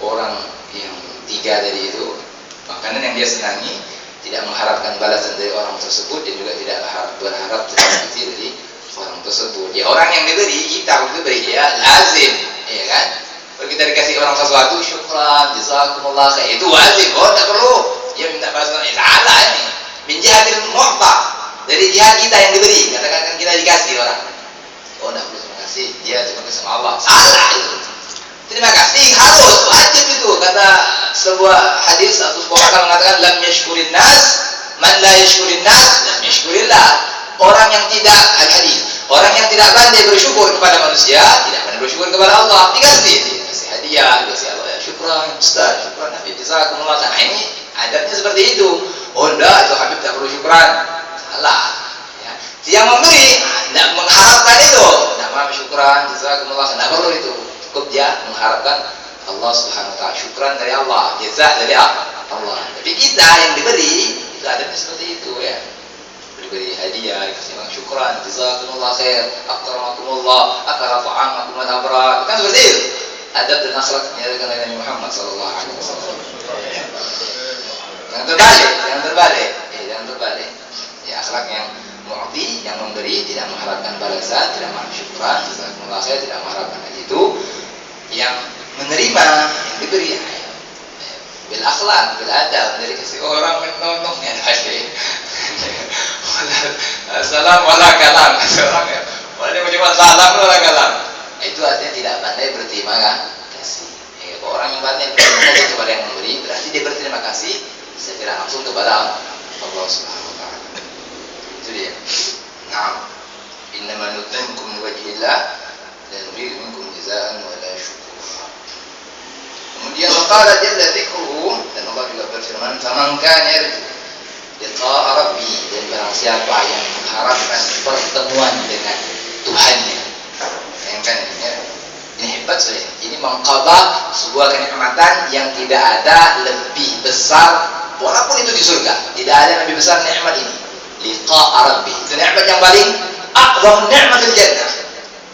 orang yang 3 dari itu, makanan yang dia senangi, tidak mengharapkan balasan dari orang tersebut, dan juga tidak berharap terima kasih dari orang tersebut. Ya orang yang diberi, kita waktu beri dia lazim, ya kan? Kalau kita dikasih orang sesuatu, syukran, jazakumullah khair, itu wajib. Oh, tidak perlu dia minta balasan. Salah ini. Min jihadil mu'ta, dari jihad kita yang diberi. Katakan kita dikasih orang. Oh, tidak perlu terima kasih. Dia terima kasih sama Allah. Salah itu. Terima kasih harus wajib itu. Kata sebuah hadis atau sebuah akal mengatakan lam yashkurin nas man la yashkurin nas lam yashkurillah. Orang yang tidak orang yang tidak pandai bersyukur kepada manusia tidak pandai bersyukur kepada Allah. Dikasih hadiah, dikasih Allah, ya syukran Ustaz, syukran Habib, jazakumullah. Nah ini adatnya seperti itu. Oh enggak, itu Habib tak perlu syukran. Salah. Ya. Yang memberi tidak mengharapkan itu, tidak mau syukran, jazakumullah, tidak perlu itu. Cukup dia mengharapkan Allah Subhanahu wa taala, syukran dari Allah, jaza dari Allah. Tapi kita yang diberi itu adatnya seperti itu, ya. Diberi hadiah, dikasih syukran, jazakumullah khair, akramakumullah, akala ta'amakum al-abrar. Kan seperti itu. Adab dan akhlak yang diajarkan oleh Nabi Muhammad sallallahu alaihi wasallam. Yang terbalik. Ya, akhlak yang mu'ti, yang memberi, tidak mengharapkan balasan, tidak mengharapkan syukran, jazakumullah khair, tidak mengharapkan itu. Yang menerima, yang diberi, bil akhlak, bil adab, dari kasih orang menonong yang ada. Salam wala kalam, orang ya. Walaupun cuma salam wala kalam. Itu artinya tidak pandai berterima kasih. Kalau orang yang pandai berterima kasih kepada yang memberi, berarti dia berterima kasih secara langsung kepada Allah Subhanahu wa taala. Itu dia. Naam. Innama nut'imukum liwajhillah la nuridu minkum jazaa'an wala syukura. Kemudian qala jalla dzikruhu, dan Allah juga berfirman, "Faman kana yarju liqa'a rabbi", dan barang siapa yang mengharapkan pertemuan dengan Tuhannya. Bayangkan ini hebat sekali. Ini mengqadha sebuah kenikmatan yang tidak ada lebih besar, walaupun itu di surga. Tidak ada lebih besar nikmat ini. Liqa'a rabbi. Itu nikmat yang paling a'zam ni'matul jannah.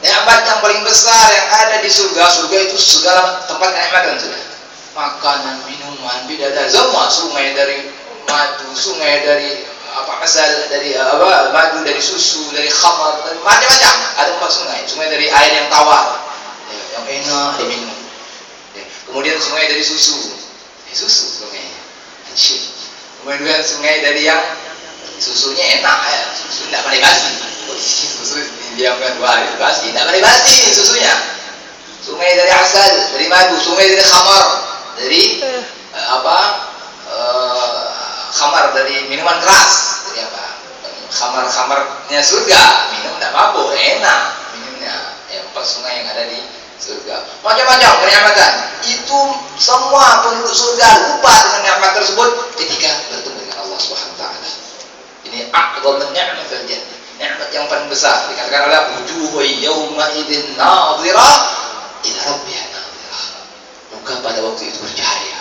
Nikmat yang paling besar yang ada di surga. Surga itu segala tempat kenikmatan sudah. Makanan, minuman, bidadari, semua, sungai dari madu, sungai dari madu, dari susu, dari khamar, dari macam-macam. Ada 4 sungai. Sungai dari air yang tawar, yang enak diminum. Kemudian sungai dari susu, susu sungainya. Kemudian sungai dari yang susunya enak, susu tidak pandai basi. Susu diamkan 2 hari basi, tidak pandai basi susunya. Sungai dari asal, dari madu, sungai dari khamar, dari khamar, dari minuman keras, dari apa? Khamar-khamarnya surga, minum tidak mabuk, enak minumnya. 4 sungai yang ada di surga, macam-macam kenikmatan. Itu semua penduduk surga lupa dengan nikmat tersebut ketika bertemu dengan Allah Subhanahu wa taala. Ini a'dhamun ni'matul jannah, nikmat yang paling besar. Dikatakan oleh wujuhun yawma idzin nadhirah ila rabbiha nadhirah. Muka pada waktu itu bercahaya,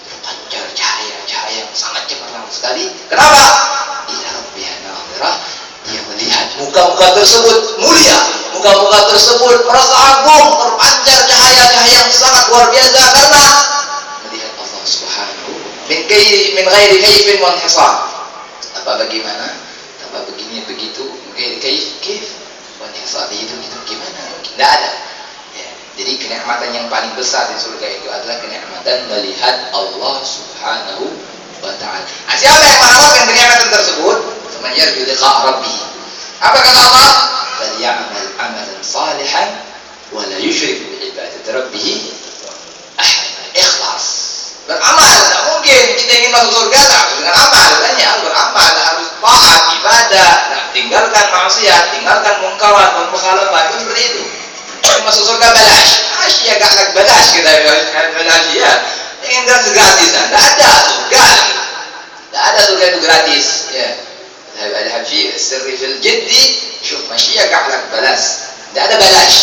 berpancar cahaya yang sangat cemerlang sekali. Kenapa? Ila rabbiha nadhirah. Dia melihat muka-muka tersebut mulia, muka-muka tersebut merasa agung, terpancar cahaya-cahaya yang sangat luar biasa karena melihat Allah Subhanahu min ghairi kaifin wa hisab. Apa bagaimana? Apa begini begitu? Ghairi kaif wa hisab itu gimana? Tidak ada. Ya, jadi kenikmatan yang paling besar di surga itu adalah kenikmatan melihat Allah Subhanahu wa taala. Siapa yang mengharapkan kenikmatan tersebut? Man yarju liqa' rabbih. Apa kata Allah? Falyamal amalan salihan wa la yusyrik bi ibadati rabbih ahad. Ikhlas. Beramal, tidak mungkin kita ingin masuk surga dengan amal. Tanya harus beramal, harus taat, ibadah, tinggalkan maksiat, tinggalkan mungkarat dan mukhalafat. Itu seperti itu. Masuk surga balash. Asyik agak balash kita balash ya. Ingin gratisan. Tidak ada surga. Tidak ada surga itu gratis, ya. Ada fi sirri fil jiddi, syuf masyiah ga'lak balas. Tidak ada balas.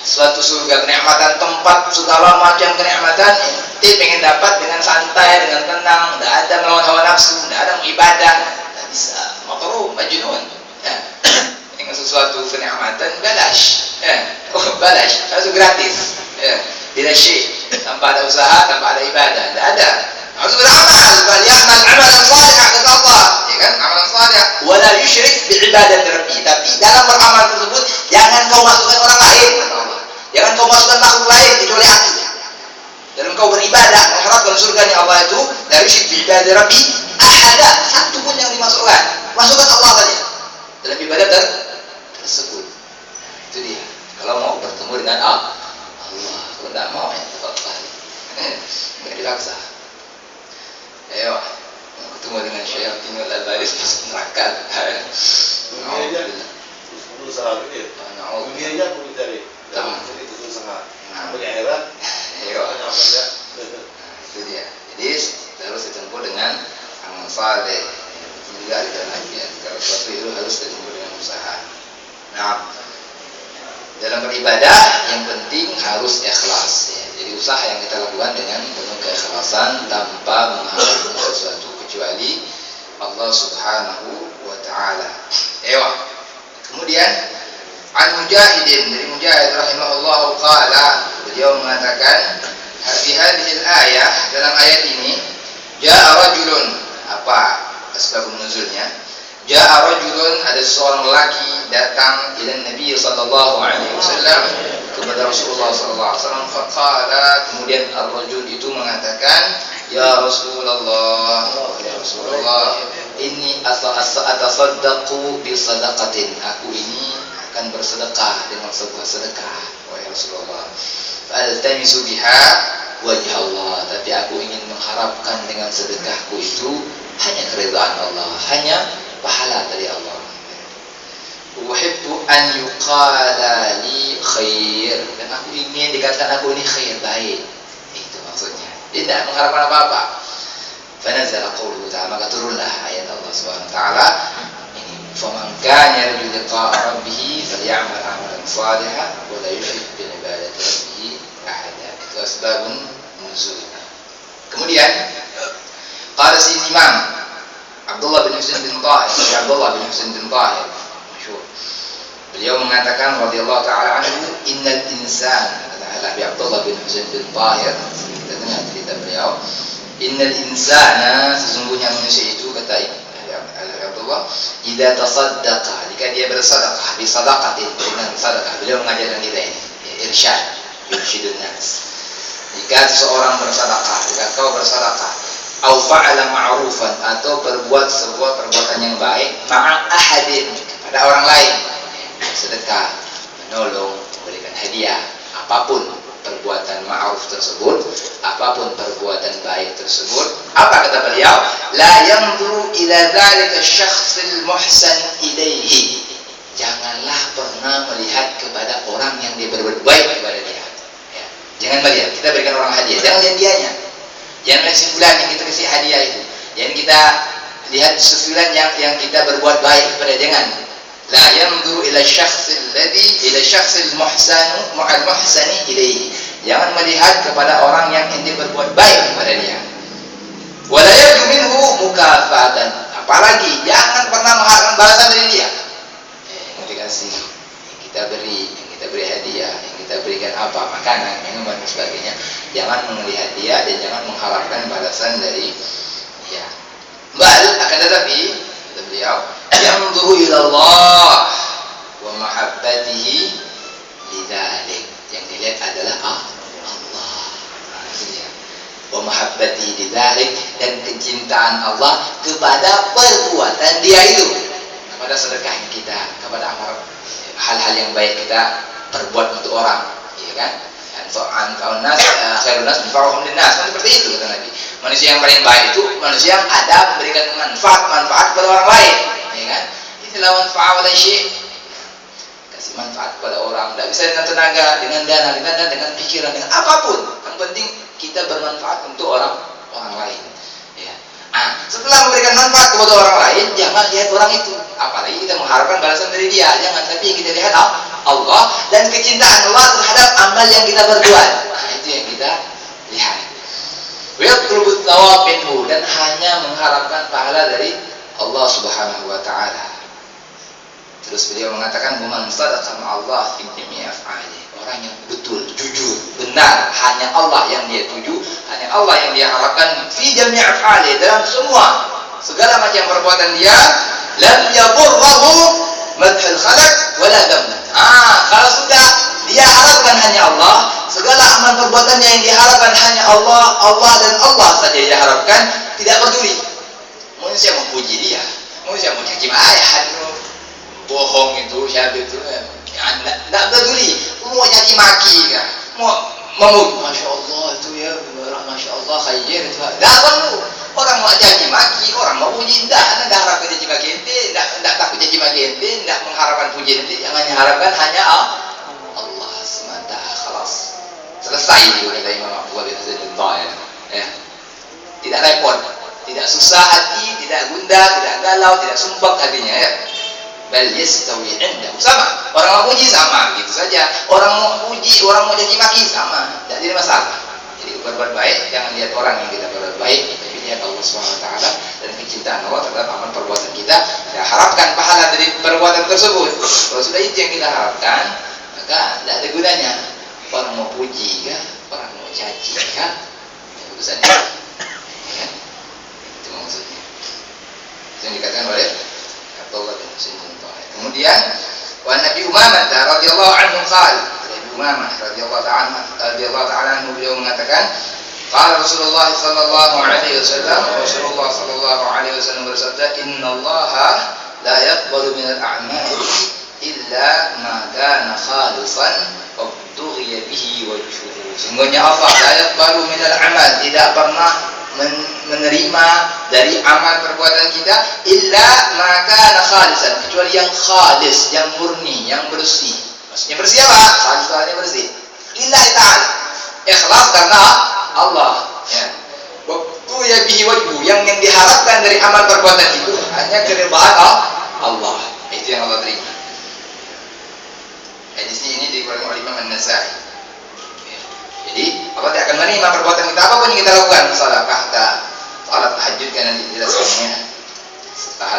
Suatu surga kenikmatan, tempat segala macam kenikmatan, dia pengen dapat dengan santai, dengan tenang, tidak ada melawan hawa nafsu, tidak ada mengibadah, tidak bisa. Makruh, majnun. Ya. Dengan sesuatu kenikmatan balas. Ya. Balas, harus gratis. Ya. Bila syik, tanpa ada usaha, tanpa ada ibadah, tidak ada. Harus beramal, falyamal amalan salihah kata Allah, ya kan? Amalan salih, wala yusyrik bi ibadati rabbih. Tapi dalam beramal tersebut jangan kau masukkan orang lain, kata Allah. Jangan kau masukkan makhluk lain kecuali aku. Dalam kau beribadah mengharapkan surganya Allah itu, la yusyrik bi ibadati rabbih ahada, satu pun yang dimasukkan. Masukkan Allah saja dalam ibadah tersebut. Itu dia. Kalau mau bertemu dengan Allah, kalau tidak mau ya tetap enggak dipaksa. Ayo, ketemu dengan syaitan wal baris masuk neraka. Dunia aja berusaha gitu. Dunia aja aku mencari. Jangan jadi berusaha. Punya akhirat. Ayo. Itu dia. Jadi harus ditempuh dengan amal saleh. Juga ada lagi ya. Kalau sesuatu itu harus ditempuh dengan usaha. Nah, dalam beribadah yang penting harus ikhlas ya. Jadi usaha yang kita lakukan dengan penuh keikhlasan tanpa mengharapkan sesuatu kecuali Allah Subhanahu wa taala. Kemudian an Mujahidin, dari Mujahid rahimahullahu qala, beliau mengatakan fi hadhil ayah, dalam ayat ini jaa rajulun, apa asbabun nuzulnya? Jaa rajulun, ada seorang lelaki datang ila Nabi sallallahu alaihi wasallam, kepada Rasulullah sallallahu alaihi wasallam. Faqala, kemudian ar-rajul itu mengatakan, ya Rasulullah, ya Rasulullah, inni atasaddaqu bi sadaqatin, aku ini akan bersedekah dengan sebuah sedekah, wahai Rasulullah. Faltamisu biha wajh Allah, tapi aku ingin mengharapkan dengan sedekahku itu hanya keridhaan Allah, hanya pahala dari Allah. Uhibbu an yuqala li khair, dan aku ingin dikatakan aku ini khair, baik. Itu maksudnya. Dia tidak mengharapkan apa-apa. Fanazala qawluhu ta'ala, maka turunlah ayat Allah Subhanahu wa taala ini, faman kana yarju liqa'a rabbih falyamal 'amalan shalihan wa la yushrik bi ibadati rabbih ahada. Itu asbabun nuzul. Kemudian qala si Imam Abdullah bin Husain bin Tahir, Abdullah bin Husain bin Tahir masyhur, Beliau mengatakan radhiyallahu taala anhu, innal insan, kata Al-Habib Abdullah bin Husain bin Tahir, kita dengar cerita beliau, innal insana, sesungguhnya manusia itu, kata Al-Habib Abdullah, idza tasaddaqa, jika dia bersedekah, bi sadaqatin, dengan sedekah. Beliau mengajarkan kita ini, irsyad, yursyidun nas. Jika seseorang bersedekah, jika kau bersedekah, au fa'ala ma'rufan, atau berbuat sebuah perbuatan yang baik, ma'a ahadin, kepada orang lain, sedekah, menolong, memberikan hadiah, apapun perbuatan ma'ruf tersebut, apapun perbuatan baik tersebut, apa kata beliau? La yanzuru ila dzalika syakhsil muhsan ilaihi. Janganlah pernah melihat kepada orang yang dia berbuat baik kepada dia. Ya. Jangan melihat, kita berikan orang hadiah, jangan lihat dianya. Jangan lihat si fulan yang kita kasih hadiah itu. Jangan kita lihat si fulan yang kita berbuat baik kepada, jangan. La yanzuru ila syakhsil muhsani ilaihi. Jangan melihat kepada orang yang dia berbuat baik kepada dia. Wala yarju minhu mukafatan. Apalagi jangan pernah mengharapkan balasan dari dia. Yang dikasih, yang kita beri hadiah, yang kita berikan apa, makanan, minuman dan sebagainya. Jangan melihat dia dan jangan mengharapkan balasan dari dia. Akan tetapi kata beliau, yanzuru ila Allah wa mahabbatihi lidzalik. Yang dilihat adalah Allah. Wa mahabbatihi lidzalik, dan kecintaan Allah kepada perbuatan dia itu, kepada sedekah kita, kepada amal hal-hal yang baik kita perbuat untuk orang, ya kan? Anfa'un nas khairun nas anfa'uhum linnas. Kan seperti itu kata Nabi. Manusia yang paling baik itu manusia yang ada memberikan manfaat kepada orang lain, ya kan? Itulah manfaat wala syai'. Kasih manfaat kepada orang, tidak bisa dengan tenaga, dengan dana, dengan pikiran, dengan apapun. Yang penting kita bermanfaat untuk orang lain. Ya. Setelah memberikan manfaat kepada orang lain, jangan lihat orang itu. Apalagi kita mengharapkan balasan dari dia, jangan. Tapi kita lihat Allah dan kecintaan Allah terhadap amal yang kita berbuat. Itu yang kita lihat. Yatlubut thawab minhu, dan hanya mengharapkan pahala dari Allah Subhanahu wa taala. Terus beliau mengatakan, "Man sadaqa ma'allah fi jami'i af'ali." Orang yang betul, jujur, benar, hanya Allah yang dia tuju, hanya Allah yang dia harapkan, fi jami'i af'ali, dalam segala macam perbuatan dia, lam yadurruhu madhal khalaq wala dhamma. Kalau sudah dia harapkan hanya Allah, segala amal perbuatannya yang diharapkan hanya Allah dan Allah saja dia harapkan, tidak peduli manusia memuji dia, manusia mau caci bohong itu, siapa itu, tidak peduli, mau caci maki kan, mau memuji, masya Allah itu ya, masya Allah khair itu, tidak perlu. Orang mau caci maki, orang mau puji, tidak harapkan caci maki ente, tidak takut caci maki ente, tidak mengharapkan puji ente, yang hanya harapkan hanya Allah semata, khalas. Selesai itu kata Imam Abdullah bin Husain bin Tahir. Ya. Tidak repot, tidak susah hati, tidak gundah, tidak galau, tidak sumpah hatinya, ya. Bal yastawi indahu, sama. Orang mau puji sama, gitu saja. Orang mau puji, orang mau caci maki sama, tidak jadi masalah. Jadi berbuat baik, jangan lihat orang yang kita berbuat baik, tapi lihat Allah SWT dan kecintaan Allah terhadap amal perbuatan kita. Kita harapkan pahala dari perbuatan tersebut. Kalau sudah itu yang kita harapkan, maka tidak ada gunanya. Orang mau puji kah, orang mau caci kah, urusannya. Ya. Itu maksudnya. Itu yang dikatakan oleh Abdullah bin Husain bin Tahir. Kemudian wa Nabi Umamah radhiyallahu anhu qala, Nabi Umamah radhiyallahu ta'ala anhu beliau mengatakan, qala Rasulullah sallallahu alaihi wasallam bersabda, innallaha la yaqbalu minal a'mal illa ma kana khalisan ubtughiya bihi wajhuhu. Sungguhnya Allah la yaqbalu minal amal, tidak pernah menerima dari amal perbuatan kita illa ma kana khalisan, kecuali yang khalis, yang murni, yang bersih. Maksudnya bersih apa? Khalis artinya bersih. Lillahi ta'ala. Ikhlas karena Allah, ya. Ubtughiya bihi wajhuhu, yang diharapkan dari amal perbuatan itu hanya keridhaan Allah. Itu yang Allah terima. Hadis ini dikeluarkan oleh Imam An-Nasa'i. Jadi Allah tidak akan menerima perbuatan kita apapun yang kita lakukan. Salat tahajud kan nanti dijelaskannya.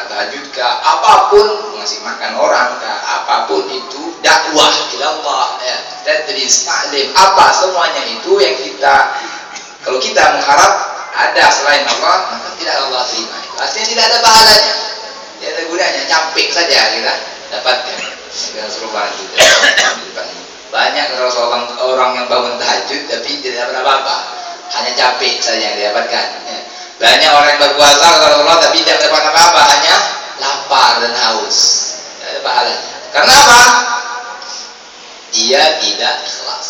tahajud kah, apapun, ngasih makan orang kah, apapun itu dakwah ilallah ya, tadris, ta'lim, apa semuanya itu yang kita, kalau kita mengharap ada selain Allah, maka tidak Allah terima itu. Artinya tidak ada pahalanya, tidak ada gunanya, capek saja kita dapatkan. Dengan suruh bantu. Banyak orang yang bangun tahajud tapi tidak dapat apa-apa, hanya capek saja yang didapatkan. Banyak orang yang berpuasa kalau Allah tapi tidak dapat apa-apa, hanya lapar dan haus. Tidak ada pahalanya. Karena apa? Dia tidak ikhlas.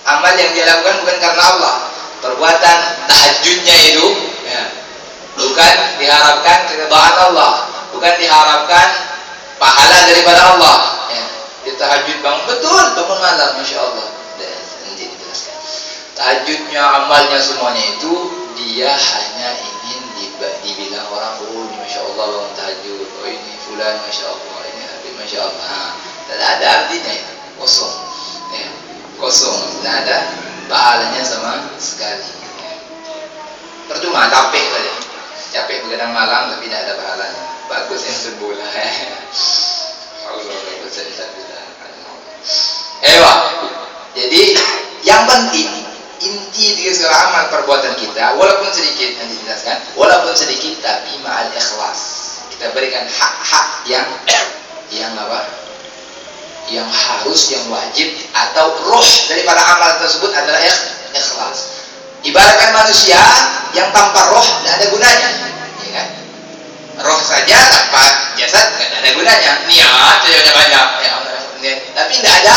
Amal yang dia lakukan bukan karena Allah. Perbuatan tahajudnya itu bukan diharapkan keridhaan Allah, bukan diharapkan pahala daripada Allah. Dia tahajud bangun bangun malam, masya Allah. Nanti dijelaskan. Tahajudnya, amalnya semuanya itu dia hanya ingin dibilang orang, oh ini masya Allah bangun tahajud, oh ini fulan masya Allah, ini habib masya Allah. Tidak ada artinya itu, kosong, kosong, tidak ada pahalanya sama sekali. Percuma, capek saja, capek begadang malam tapi tidak ada pahalanya. Bagus yang sembola. Jadi yang penting inti dari segala amal perbuatan kita, walaupun sedikit, nanti dijelaskan, walaupun sedikit tapi ma'al ikhlas. Kita berikan hak-hak yang apa? Yang harus, yang wajib, atau roh daripada amal tersebut adalah ikhlas. Ibaratkan manusia yang tanpa roh tidak ada gunanya, ya kan? Roh saja tanpa jasad tidak ada gunanya. Niat saja banyak, tapi tidak ada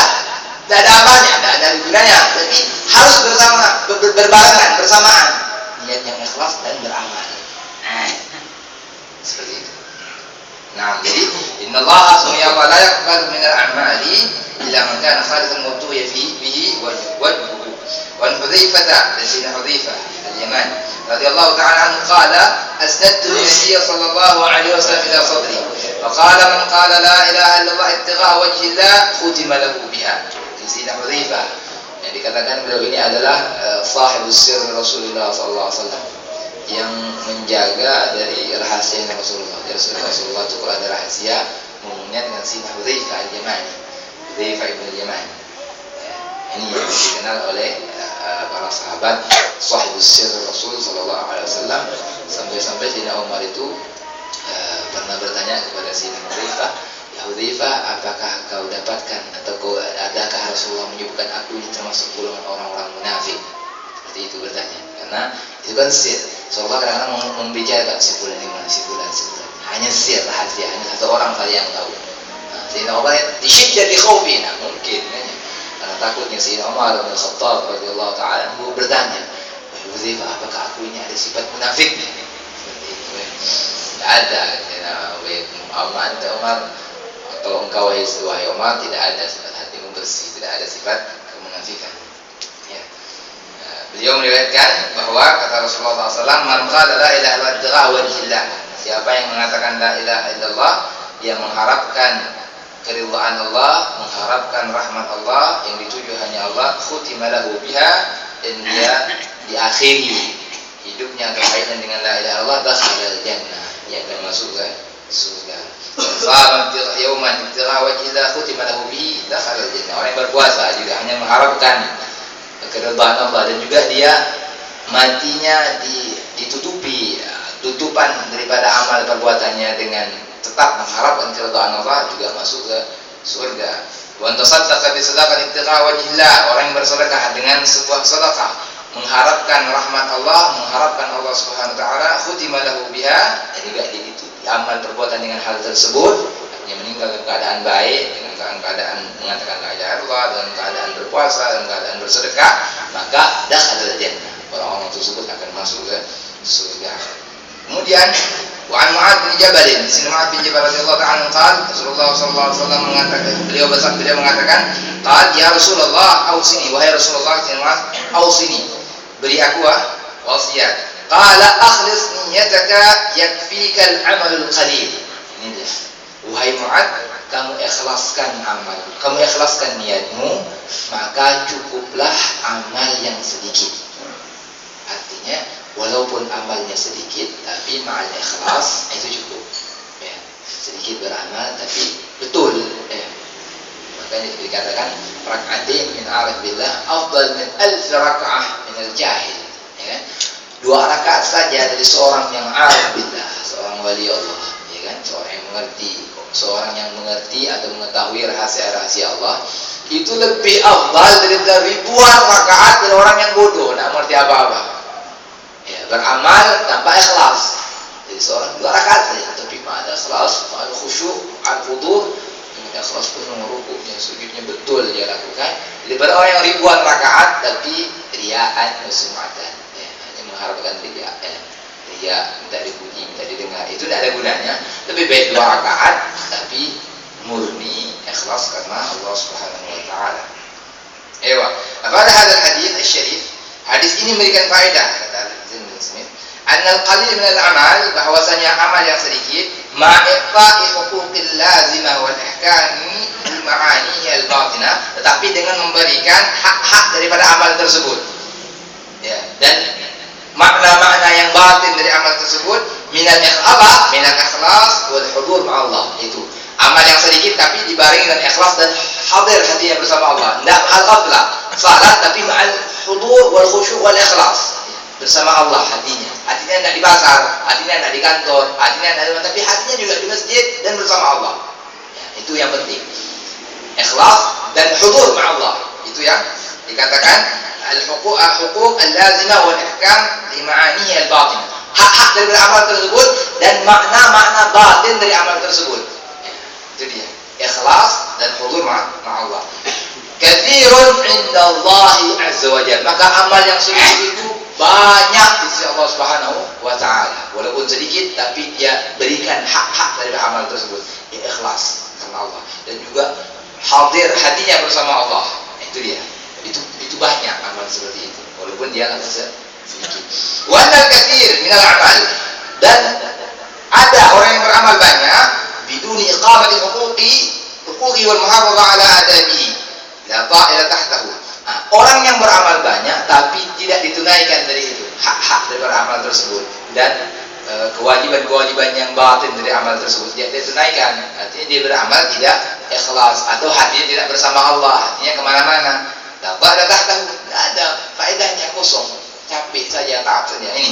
amalnya, tidak ada gunanya. Tapi harus berbarengan, bersamaan. Niat yang ikhlas dan beramal. Seperti itu. Nah, jadi innallaha subhanahu la yaqbalu min al-a'mali illa man kana khalisan mubtuya bihi wajhuhu. Wa Hudzaifah bin Hudzaifah al-Yamani radhiyallahu ta'ala anhu qala asnadtu an-nabiy sallallahu alaihi wasallam ila sadri fa qala man qala la ilaha illallah ibtigha'a wajhi Allah khutima lahu biha. Sayyidina Hudzaifah yang dikatakan beliau ini adalah sahibus sirr Rasulullah sallallahu alaihi wasallam, yang menjaga dari rahasia Rasulullah. Dari Rasulullah itu kalau ada rahasia ngomongnya dengan Sayyidina Hudzaifah al-Yamani, Hudzaifah ibn al-Yamani. Ini yang dikenal oleh para sahabat sahibus sirr Rasul sallallahu alaihi wasallam, sampai-sampai Sayyidina Umar itu pernah bertanya kepada Sayyidina Hudzaifah, ya Hudzaifah, apakah kau dapatkan atau adakah Rasulullah menyebutkan aku ini termasuk golongan orang-orang munafik? Seperti itu bertanya, karena itu kan sir. Rasulullah kadang-kadang membicarakan si fulan ini mana, si fulan. Hanya sir, rahasia, hanya satu orang saja yang tahu. Sayyidina Umar disyiddati khawfi, mungkin karena takutnya Sayyidina Umar bin Khattab radhiyallahu ta'ala anhu bertanya, wahai Hudzaifah, apakah aku ini ada sifat munafik? Seperti itu. Tidak ada. Umar, kalau engkau wahai Umar, tidak ada sifat hatimu bersih, tidak ada sifat kemunafikan. Ya. Beliau meriwayatkan bahwa kata Rasulullah SAW, man qala la ilaha illallah ibtigha'a wajhillah, siapa yang mengatakan la ilaha illallah, dia mengharapkan keridhaan Allah, mengharapkan rahmat Allah, yang dituju hanya Allah, khutima lahu biha, dan dia diakhiri hidupnya atau kaitan dengan la ilaha illallah, dakhala al-jannah, dia akan masuk ke surga. Sahabat yauman ibtigha'a wajhillah khutima lahu bihi, dakhala al-jannah. Orang yang berpuasa juga hanya mengharapkan keridhaan Allah, dan juga dia matinya ditutupi tutupan daripada amal perbuatannya dengan tetap mengharapkan keridhaan Allah, juga masuk ke surga. Wa antasaddaqa bi sadaqatin ibtigha'a wajhillah, orang yang bersedekah dengan sebuah sedekah mengharapkan rahmat Allah, mengharapkan Allah Subhanahu wa taala, khutima lahu biha, juga itu amal perbuatan dengan hal tersebut, artinya meninggal dalam keadaan baik, dengan keadaan mengatakan la ilaha illallah, dengan keadaan berpuasa, dengan keadaan bersedekah, maka dakhala jannah, orang-orang tersebut akan masuk ke surga. Kemudian wa an Mu'adz bin Jabal, Sayyidina Mu'adz bin Jabal radhiyallahu ta'ala qala Rasulullah sallallahu alaihi wasallam mengatakan, beliau mengatakan, qala ya Rasulullah ausini, wahai Rasulullah, Sayyidina Mu'adz, ausini, beri aku wasiat. Qala akhlis niyyataka yakfika al-amalul qalil. Ini dia. Wahai Mu'adz, kamu ikhlaskan amal, kamu ikhlaskan niatmu, maka cukuplah amal yang sedikit. Artinya walaupun amalnya sedikit, tapi ma'al ikhlas itu cukup. rak'atain min arif billah afdal min 1000 rak'ah min al-jahil. Ya kan? 2 rakaat saja dari seorang yang arif billah, seorang wali Allah, ya kan? Seorang yang mengerti atau mengetahui rahasia-rahasia Allah, itu lebih afdal daripada ribuan rakaat dari orang yang bodoh, tak mengerti apa-apa. Ya, beramal tanpa ikhlas. Jadi seorang 2 rakaat saja, tapi ada ikhlas, ada khusyuk, ada hudur, dengan ikhlas penuh rukuknya, sujudnya betul dia lakukan. Daripada orang yang ribuan rakaat tapi riyaan muslimatan, ya, hanya mengharapkan ria, ria, minta dipuji, minta didengar, itu tidak ada gunanya. Lebih baik 2 rakaat tapi murni ikhlas karena Allah Subhanahu wa taala. Ewa, pada hadis syarif, hadis ini memberikan faedah kata Zain bin Smith, annal qalil min al-amal, bahwasanya amal yang sedikit ma'iqa'i huquqil lazimah wal ihkami bi ma'anihi al-batinah, tetapi dengan memberikan hak-hak daripada amal tersebut. Ya, dan makna-makna yang batin dari amal tersebut minal ikhlas wal hudur ma'allah, itu amal yang sedikit tapi dibarengi dengan ikhlas dan hadir hatinya bersama Allah. Tidak al-ghaflah, salat tapi ma'al hudur wal khusyuk wal ikhlas, bersama Allah hatinya. Hatinya tidak di pasar, hatinya tidak di kantor, hatinya tidak di, tapi hatinya juga di masjid dan bersama Allah. Ya, itu yang penting. Ikhlas dan hudur ma'allah, itu yang dikatakan al-huquq al-lazimah wal ihkam li ma'anihi al-batin. Hak-hak dari amal tersebut dan makna-makna batin dari amal tersebut. Itu dia, ikhlas dan hudur ma'allah. Katsirun indallahi azza wa jalla, maka amal yang sedikit itu banyak di sisi Allah Subhanahu wa taala. Walaupun sedikit tapi dia berikan hak-hak dari amal tersebut, ya ikhlas karena Allah, dan juga hadir hatinya bersama Allah. Itu dia. Itu banyak amal seperti itu walaupun dia agak sedikit. Wa anal katsir minal amal, dan ada orang yang beramal banyak biduni iqamati huquqi wal muhafazah ala adabihi la ta'ila tahtahu. Orang yang beramal banyak tapi tidak ditunaikan dari itu hak-hak dari amal tersebut, dan kewajiban-kewajiban yang batin dari amal tersebut tidak ditunaikan, artinya dia beramal tidak ikhlas atau hatinya tidak bersama Allah, hatinya kemana-mana. Tak ada faedahnya, kosong, capek saja, taat saja. Ini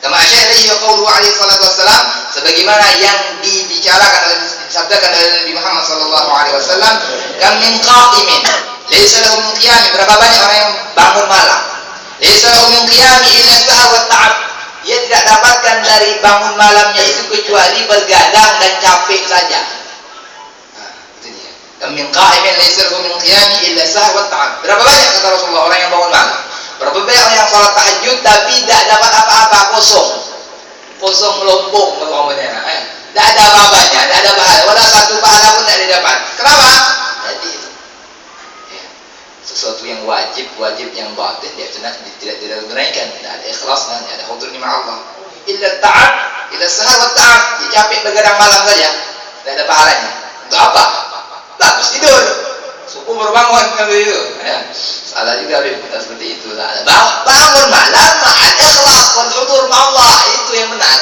kama asyara qauluhu alaihi salatu wassalam, sebagaimana yang dibicarakan oleh disabdakan oleh Nabi Muhammad sallallahu alaihi wasallam, kam min qa'imin laysa lahu min qiyam, berapa banyak orang yang bangun malam, laysa lahu min qiyam illa sahar wa ta'ab, dia tidak dapatkan dari bangun malamnya itu kecuali bergadang dan capek saja. Min qa'imin laysa lahu min qiyami illa sahar wa ta'ab. Berapa banyak kata Rasulullah orang yang bangun malam? Berapa banyak orang yang salat tahajud tapi tidak dapat apa-apa, kosong melompong umpamanya. Tidak ada apa-apanya, tidak ada pahala, wala satu pahala pun tidak didapat. Kenapa? Jadi itu. Ya. Sesuatu yang wajib yang batin dia tidak tunaikan, tidak ada ikhlasnya, tidak ada hudurnya sama Allah. Illa ta'ab, illa sahar wa ta'ab. Dia capek begadang malam saja, tidak ada pahalanya. Untuk apa? Terus tidur, subuh berbangun kan begitu. Ya. Salah juga kita seperti itu. Bangun malam ma'al ikhlas wal hudur ma'allah, itu yang benar.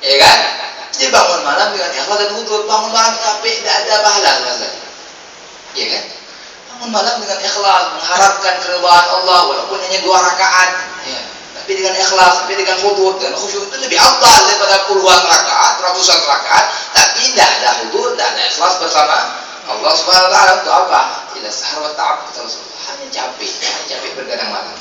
Ya kan? Jadi bangun malam dengan ikhlas dan hudur. Bangun malam capek, tidak ada pahala saja. Ya kan? Bangun malam dengan ikhlas, mengharapkan keridhaan Allah walaupun hanya 2 rakaat. Ya. Tapi dengan ikhlas, tapi dengan hudur, dengan khusyuk, itu lebih afdal daripada puluhan rakaat, ratusan rakaat. Tapi tidak ada hudur, tidak ada ikhlas bersama Allah Subhanahu wa taala. Untuk apa? Ila sahar wa ta'ab, kata Rasulullah. Hanya capek bergadang malam.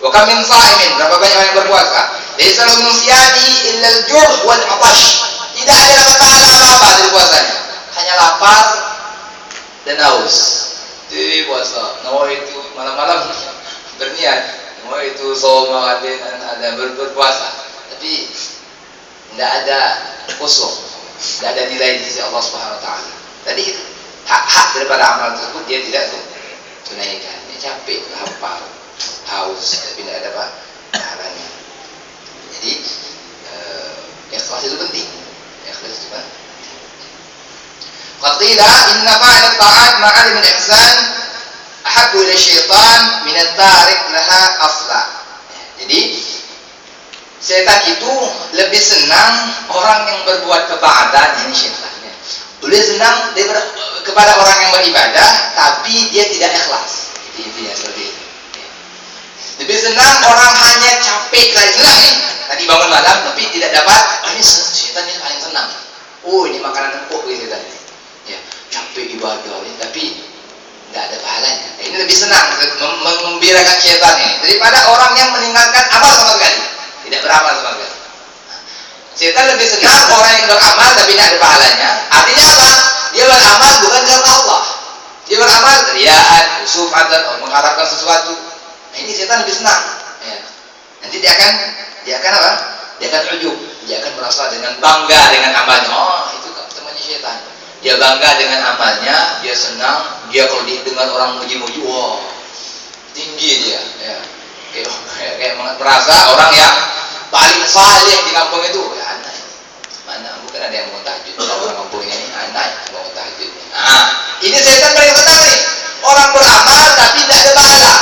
Wa kam min sha'imin, berapa banyak orang yang berpuasa, laysa lahu min siyami illa al-ju' wal 'atash. Tidak ada pahala apa-apa dari puasanya, hanya lapar dan haus. Jadi puasa, itu malam-malam berniat, itu soma ada berpuasa, tapi tidak ada kosong, tidak ada nilai di sisi Allah Subhanahu wa taala. Tadi itu hak-hak daripada amal tersebut dia tidak tunaikan, dia capek, lapar, haus, tapi tidak ada pahalanya. Jadi ikhlas itu penting. Ikhlas itu penting. Qatila inna fa'al ta'at ma'al min ihsan ahabbu ila syaitan min at-tarik laha asla. Jadi setan itu lebih senang orang yang berbuat ketaatan, ini syaitan. Lebih senang daripada kepada orang yang beribadah tapi dia tidak ikhlas. Intinya seperti itu. Lebih senang orang hanya capek saja nih, tadi bangun malam tapi tidak dapat. Ini setan ini paling senang. Oh, ini makanan empuk bagi setan ini. Ya, capek ibadah ini tapi tidak ada pahalanya. Ini lebih senang membirakan setan ini daripada orang yang meninggalkan amal sama sekali, tidak beramal sama sekali. Setan lebih senang orang yang beramal tapi tidak ada pahalanya. Artinya apa? Dia beramal bukan karena Allah. Dia beramal riaan, sum'atan, mengharapkan sesuatu. Nah, ini setan lebih senang. Ya. Nanti dia akan apa? Dia akan ujub. Dia akan merasa dengan bangga dengan amalnya. Oh, itu temannya setan. Dia bangga dengan amalnya, dia senang. Dia kalau dengar orang muji-muji, wah, tinggi dia. Ya. Kayak merasa orang yang paling saleh di kampung itu. Ya, aneh. Mana bukan ada yang mau tahajud. Orang kampung ini aneh mau tahajud. Nah, ini setan paling senang nih. Orang beramal tapi tidak ada pahala.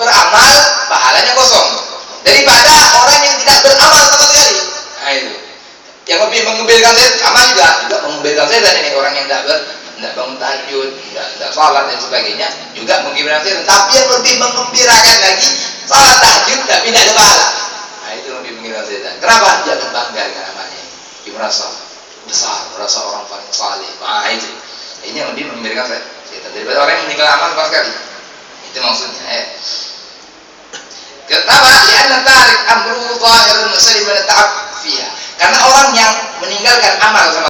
Beramal pahalanya kosong. Daripada orang yang tidak beramal sama sekali. Nah itu. Yang lebih menggembirakan setan, amal juga menggembirakan setan ini, orang yang tidak bangun tahajud, tidak salat dan sebagainya, juga menggembirakan setan. Tapi yang lebih menggembirakan lagi, salat tahajud tapi tidak ada pahala. Nah itu lebih menggembirakan setan. Kenapa? Dia akan bangga dengan amalnya. Dia merasa besar, merasa orang paling saleh. Nah itu. Ini yang lebih menggembirakan setan daripada orang yang meninggal amal sama sekali. Itu maksudnya. Kenapa? Lianna tarik amru zahirun salim min ta'ab fiha. Karena orang yang meninggalkan amal sama